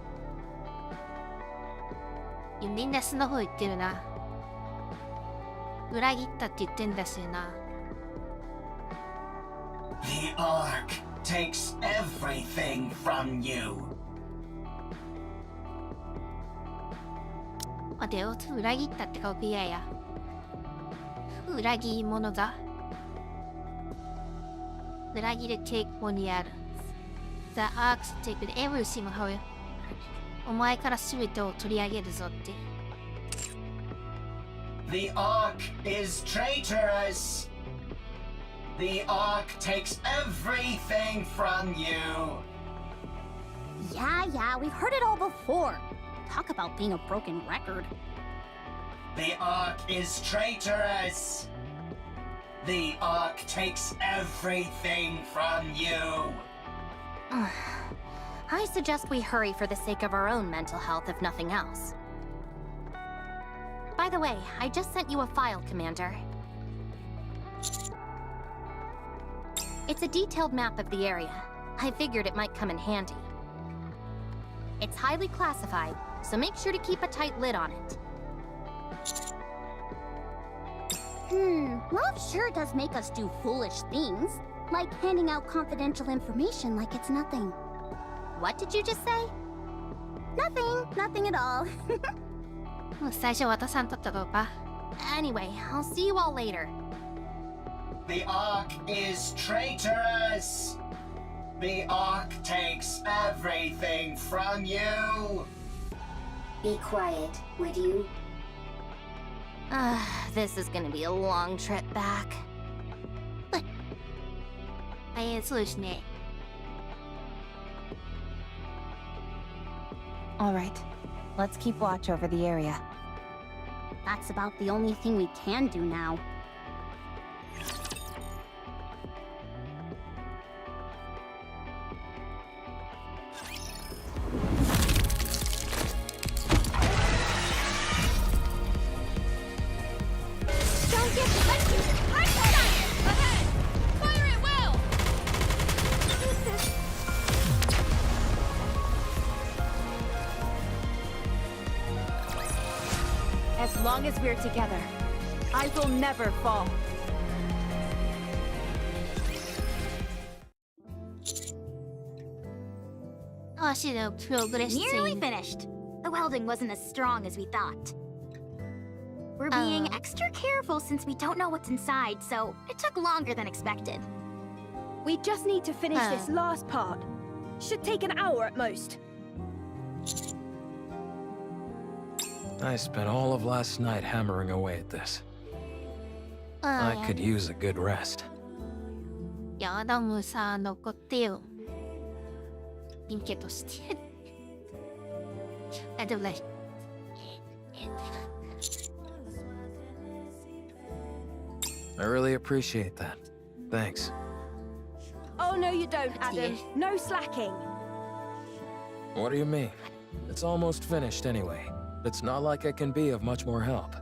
みんな素の方言ってるな。裏切ったって言ってんだしな。The Ark takes everything from you. 待てよ、裏切ったって顔ピアや。裏切り者が。裏切る傾向にある。The Arks take everything from you. お前から全てを取り上げるぞって。The Ark is traitorous. The Ark takes everything from you. Yeah, we've heard it all before. Talk about being a broken record. The Ark is traitorous. The Ark takes everything from you. I suggest we hurry for the sake of our own mental health, if nothing else. By the way, I just sent you a file, Commander. It's a detailed map of the area. I figured it might come in handy. It's highly classified, so make sure to keep a tight lid on it. Love sure does make us do foolish things, like handing out confidential information like it's nothing. What did you just say? Nothing at all. もう最初渡さんとったろうか。Anyway, I'll see you all later. The Ark is traitorous! The Ark takes everything from you! Be quiet, would you? This is gonna be a long trip back. そうですね。All right, let's keep watch over the area. That's about the only thing we can do now. Don't get defensive! I'm shot! Ahead! Fire it well! As long as we're together, I will never fall. Nearly finished. The welding wasn't as strong as we thought. We're being extra careful since we don't know what's inside, so it took longer than expected. We just need to finish this last part. Should take an hour at most. I spent all of last night hammering away at this. I could use a good rest. いや、アダムさん残ってよ。陰キャとして。大丈夫だよ。I really appreciate that. Thanks. Oh no you don't, Adam. No slacking. What do you mean? It's almost finished anyway. It's not like I can be of much more help.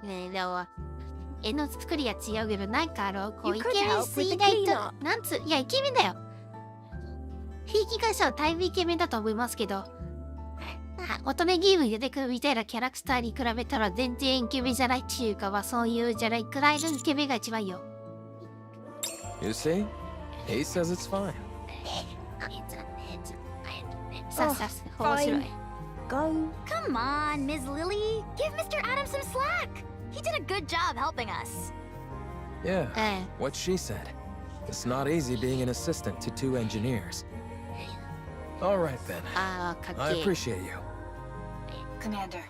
ねえ、でも、絵の作りが違うけど、なんかこう、 You イ could ケメン help す with ぎ the ないと、 cleanup. なんつ、いや、イケメンだよ。平気会社はだいぶイケメンだと思いますけど、乙女ゲームに出てくるみたいなキャラクターに比べたら全然イケメンじゃないっていうか、まあそういうじゃないくらいのイケメンが一番よ。You see? He says it's fine. さあさあ、面白い。Go. Come on, Ms. Lily. Give Mr. Adam some slack. He did a good job helping us. Yeah, え what she said. It's not easy being an assistant to two engineers. All right then. ああ、かっ I けえ。 appreciate you. Commander.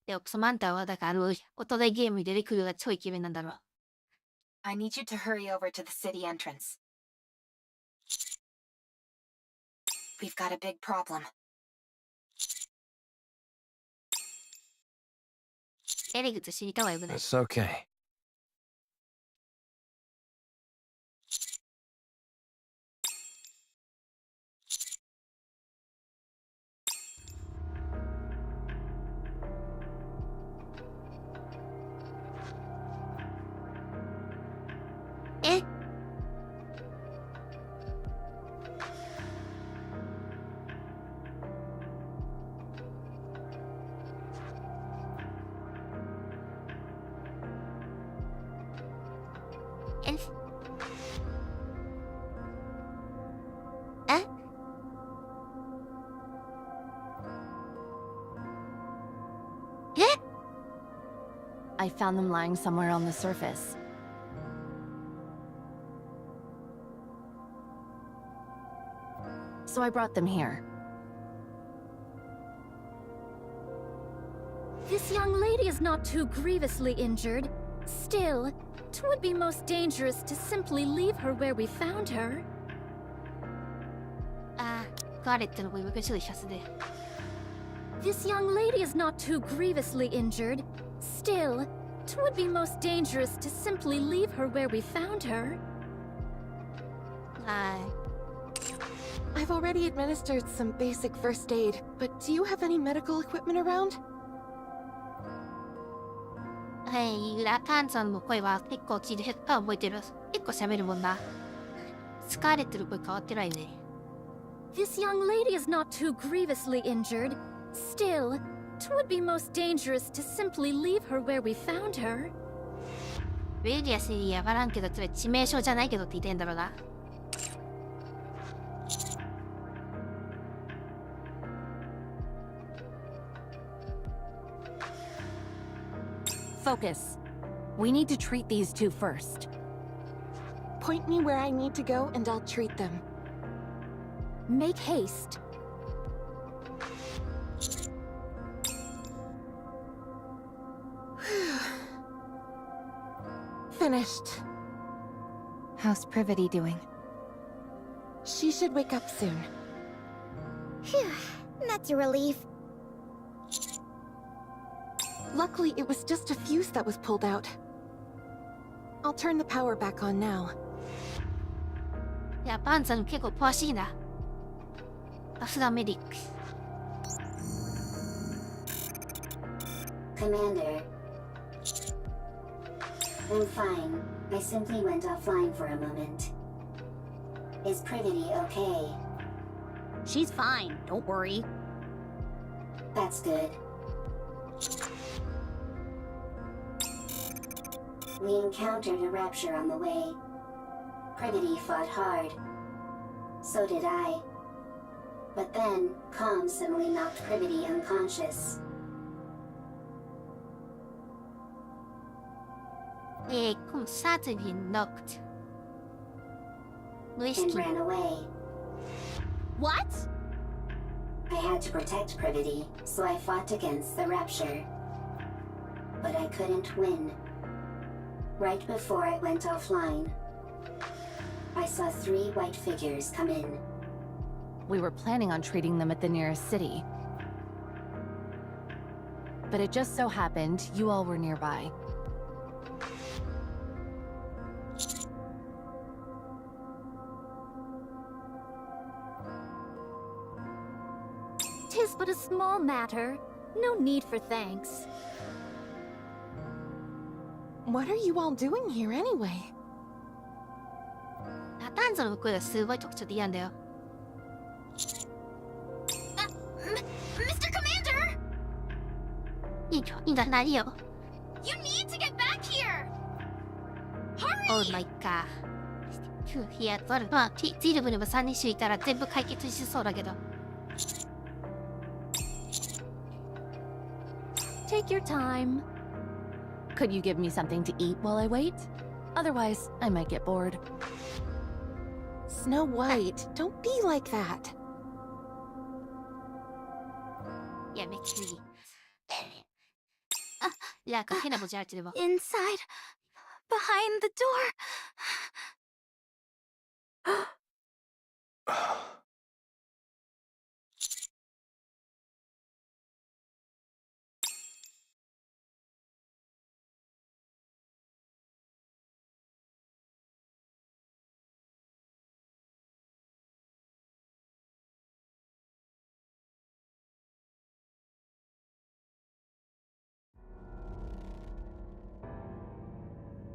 で、サマンタはだから乙女ゲームに出てくるのが超イケメンなんだろう。I need you to hurry over to the city entrance. We've got a big problem. エリグツ知りたいわよくない。 It's okay. えええ I found them lying somewhere on the surface. So I brought them here. This young lady is not too grievously injured. Still, it would be most dangerous to simply leave her where we found her. あー、ガーレットの声昔のシャツで。 This young lady is not too grievously injured. Still, it would be most dangerous to simply leave her where we found her. は I've already administered some basic first aid, but do you have any medical equipment around? い。はい、ラタンさんの声は結構聞いてるか覚えてる。結構喋るもんな。スカーレットの声変わってないね。 This young lady is not too grievously injured. Still, it would be most dangerous to simply leave her where we found her. ウェルリアスにやばらんけど、それ致命傷じゃないけどって言ってんだろうな。Focus. We need to treat these two first. Point me where I need to go and I'll treat them. Make haste. Finished. How's Privity doing? She should wake up soon. Phew, that's a relief. Luckily, it was just a fuse that was pulled out. I'll turn the power back on now. いや、パンさん結構詳しいな。さすがメディック。Commander. I'm fine. I simply went offline for a moment. Is Privity okay? She's fine, don't worry. That's good. We encountered a rapture on the way. Privity fought hard. So did I. But then, Calm suddenly knocked Privity unconscious. コンサートにノック無意 And 識 ran away. What? I had to protect Privity, so I fought against the rapture. But I couldn't win. Right before I went offline, I saw 3 white figures come in. We were planning on treating them at the nearest city. But it just so happened you all were nearby. Tis but a small matter. No need for thanks. What are you all doing here anyway? ラタンゾの声がすごい特徴的なんだよ。Mr. Commander! いいんだ、何よ。You need to get back here! Oh my god。いや、まあ、ゼルブにも3人種いたら全部解決しそうだけど。Take your time. Could you give me something to eat while I wait? Otherwise, I might get bored. Snow White, don't be like that. やめきすぎ。なんか変な文字あるけど。Inside, behind the door.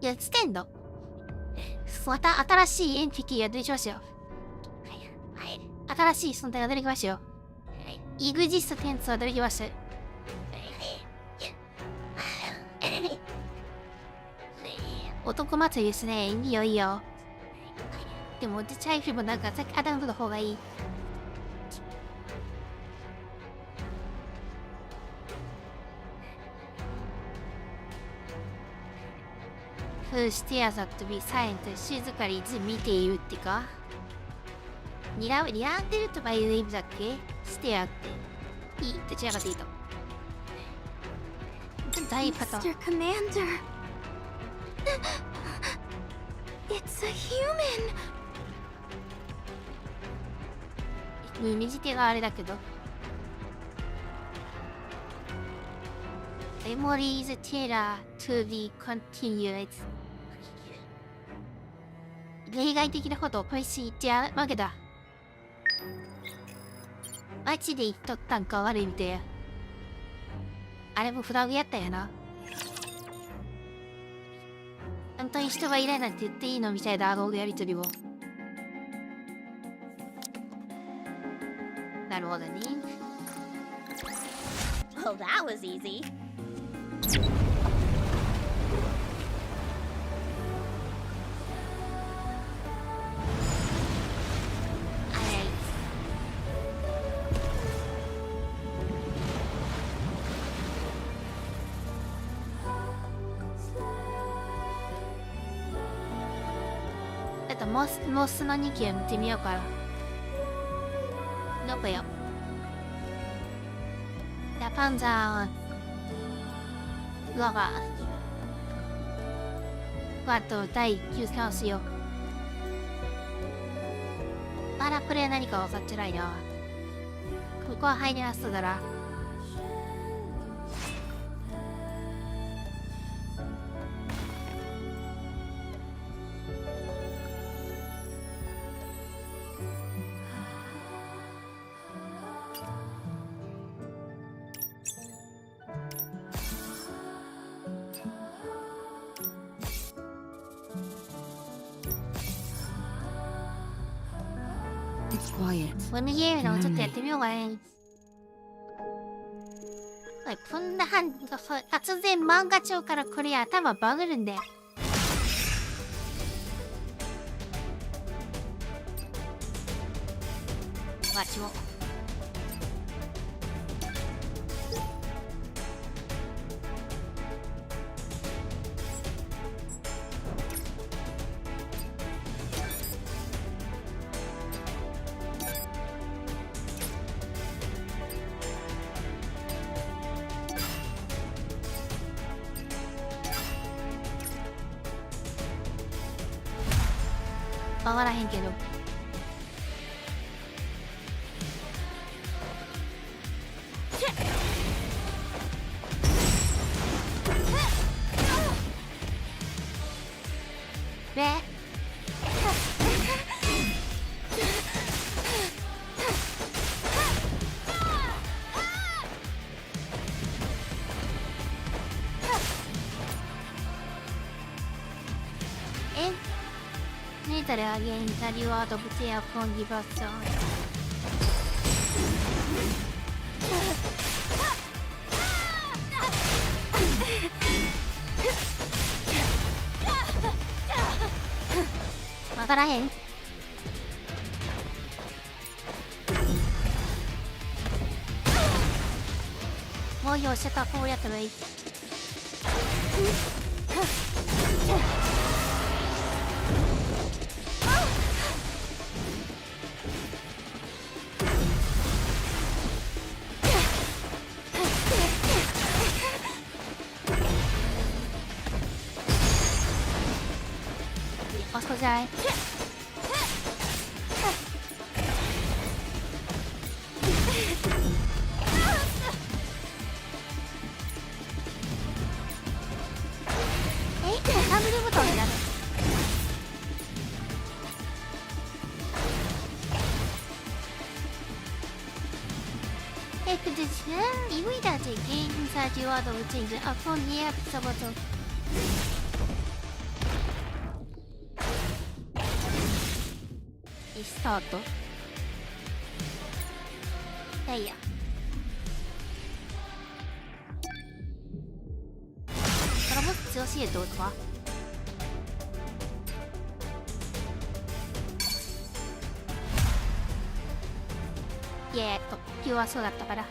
いや、つけんのまた新しいエンティティが出てきますよ。新しい存在が出てきますよ。イグジストテンツが出てきます。男祭りですね。いいよいいよ。でも、チャイフもなんかアダムの方がいい。Whose tears have to be silent 静かにいつ見ているってか睨んでるとかいう意味だっけステアっていいって違かっていいと大パターン Mr. Commander. It's a human. 右手があれだけど Memories Terror to be continued 例外的なことをこいつ言っちゃうわけだマジで言っとったんか悪いみたいやあれもフラグやったよな本当に人がいないなんて言っていいのみたいなあのやりとりをなるほどね Well, that was easy. とモスの2期を見てみようかな。どこよ。ラパンザーロガーあと第9巻しよう。パラプレイ何か分かってないな。ここは入りやすそうだな。It's quiet. このゲームのちょっとやってみようかね。おい、こんな突然漫画帳からこれ頭バグるんだよ。わちも。わからへんけど。でMilitary against the reward of their contribution. Makarahin. More your setup for your trade. あそこじゃない。ハンドルボタンを選ぶ。Immediate gain inside your order will change upon the episode. スタート。いや。これも強しいどうか。呼吸はそうだったから。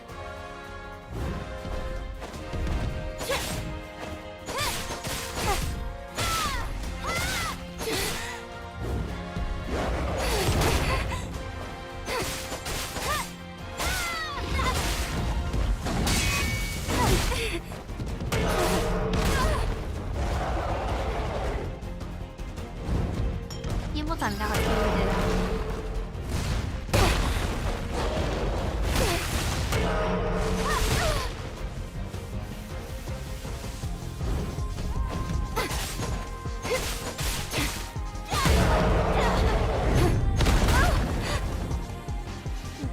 ボタンなかったよ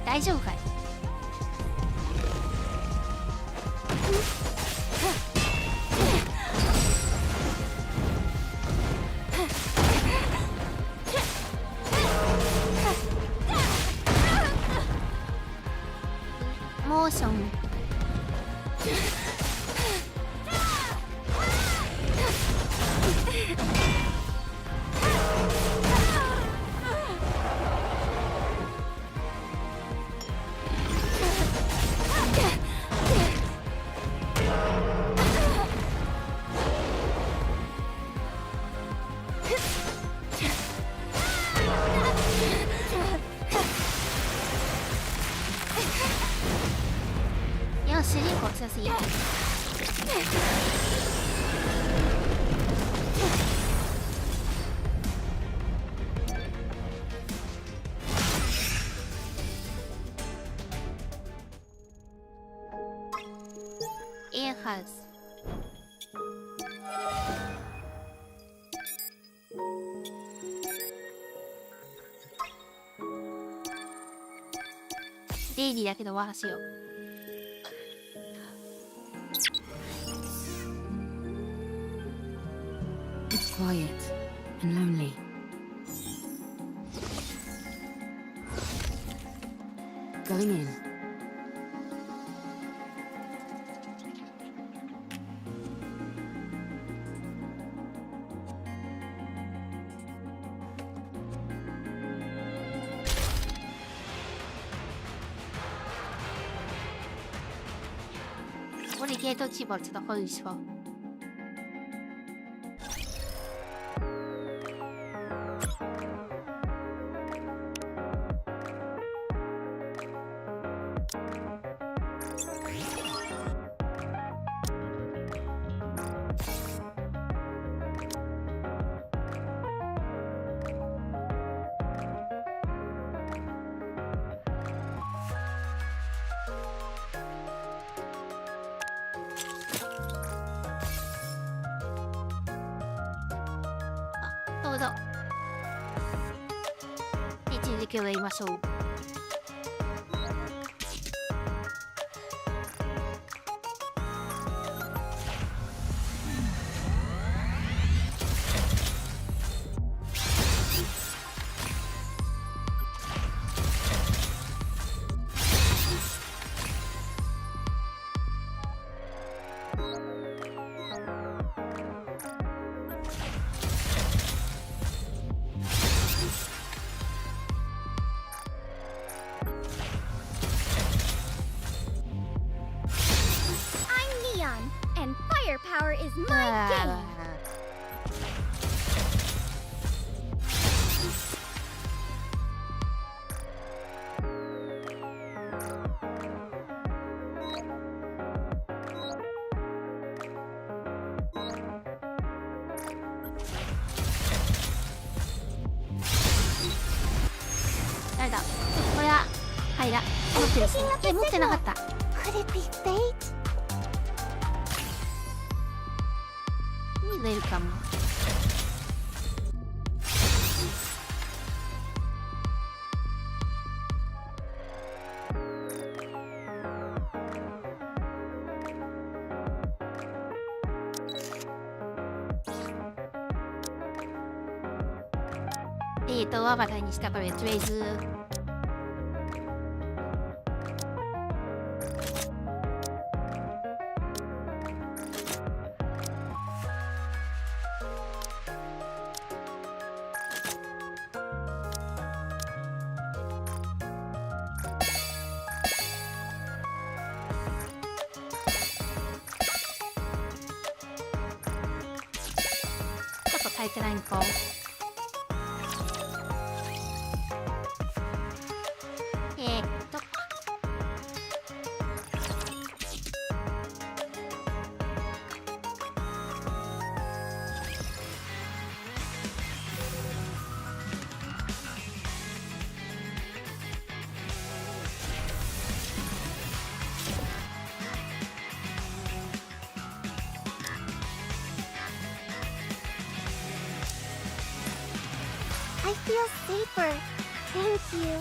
大丈夫かい。モーション主人公強すぎる。エアハウス。デイリーだけど終わらせよう。It's quiet and lonely. Going in. Obligated keyboard to the whole show.どうぞ。一時期を言いましょう。And firepower is my game! 誰だ？これははいだ。持ってるし。持ってなかった。Could it be fate? ウェルカム。アバターにしたからとりあえずちょっとタイトラインこう。I feel safer. Thank you.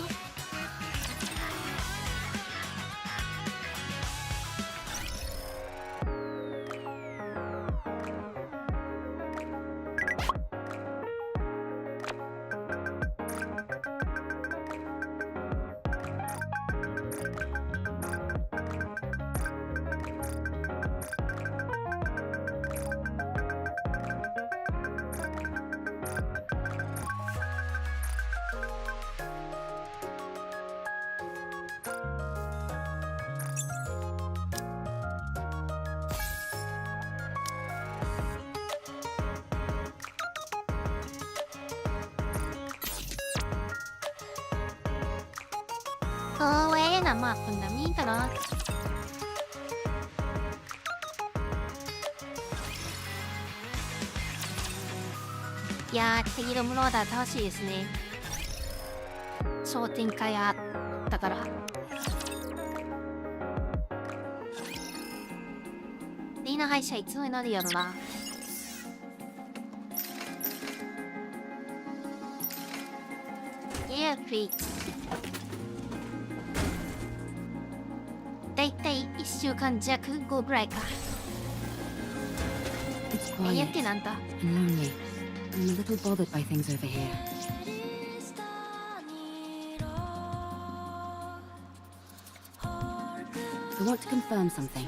Oh, ayan na, mga pandamita na. いやー、敵のものだ楽しいですね。超展開あったから。リーナ敗者いつもになるやろな。エアフリーだいたい1週間弱後ぐらいか。やってなんだ。 and lonely. I'm a little bothered by things over here. I want to confirm something.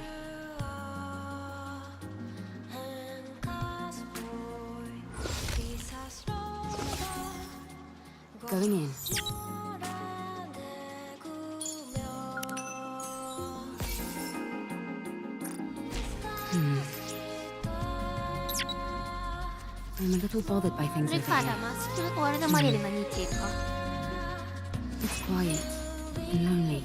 Going in. I'm a little bothered by things それ over から here. まあスクール終わるのまでで何言っていうか。 It's quiet and lonely.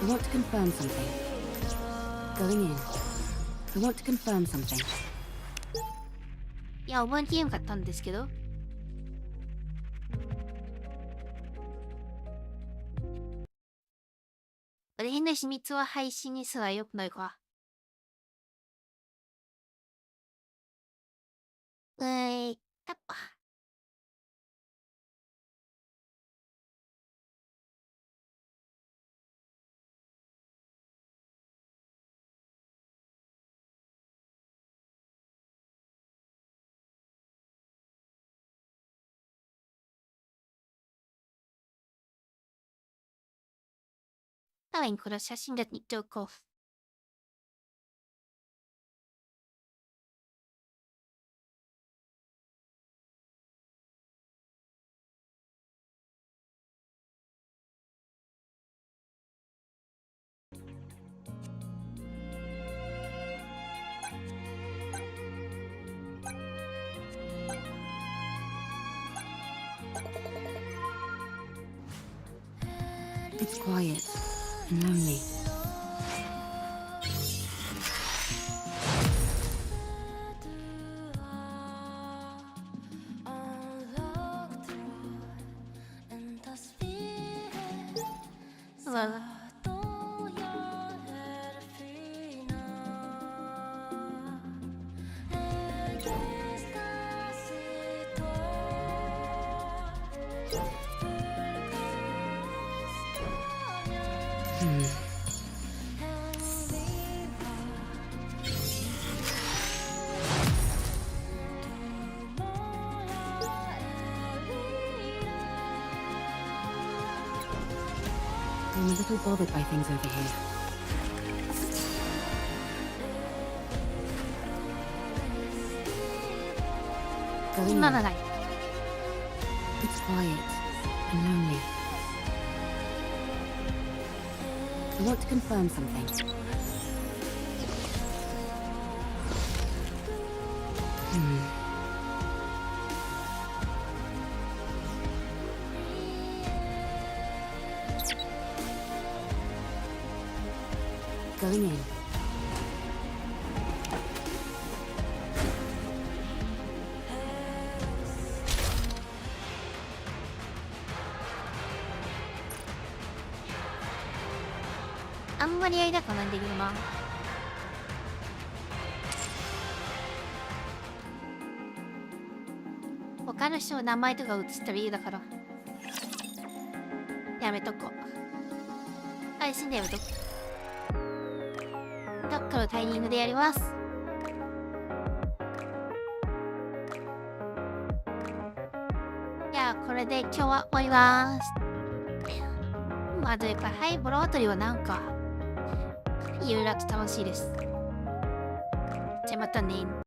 I want to confirm something. Going in. I want to confirm something. いや、覚えきれんかったんですけど。これ変な秘密は配信にすらよくないか。タッパ。多分これ写真で言っておこう。It's quiet and lonely. I'm a little bothered by things over here. Going 今 in. のない。 It's quiet and lonely. I want to confirm something. Going in.あんまりやりたくないんだけどな。他の人の名前とか映ったらいいだから。やめとこう。配信でやめとこう。どっかのタイミングでやります。じゃあ、これで今日は終わります。まあ、というか、はい、ボロートリはなんか、いろいろと楽しいです。じゃあまたね。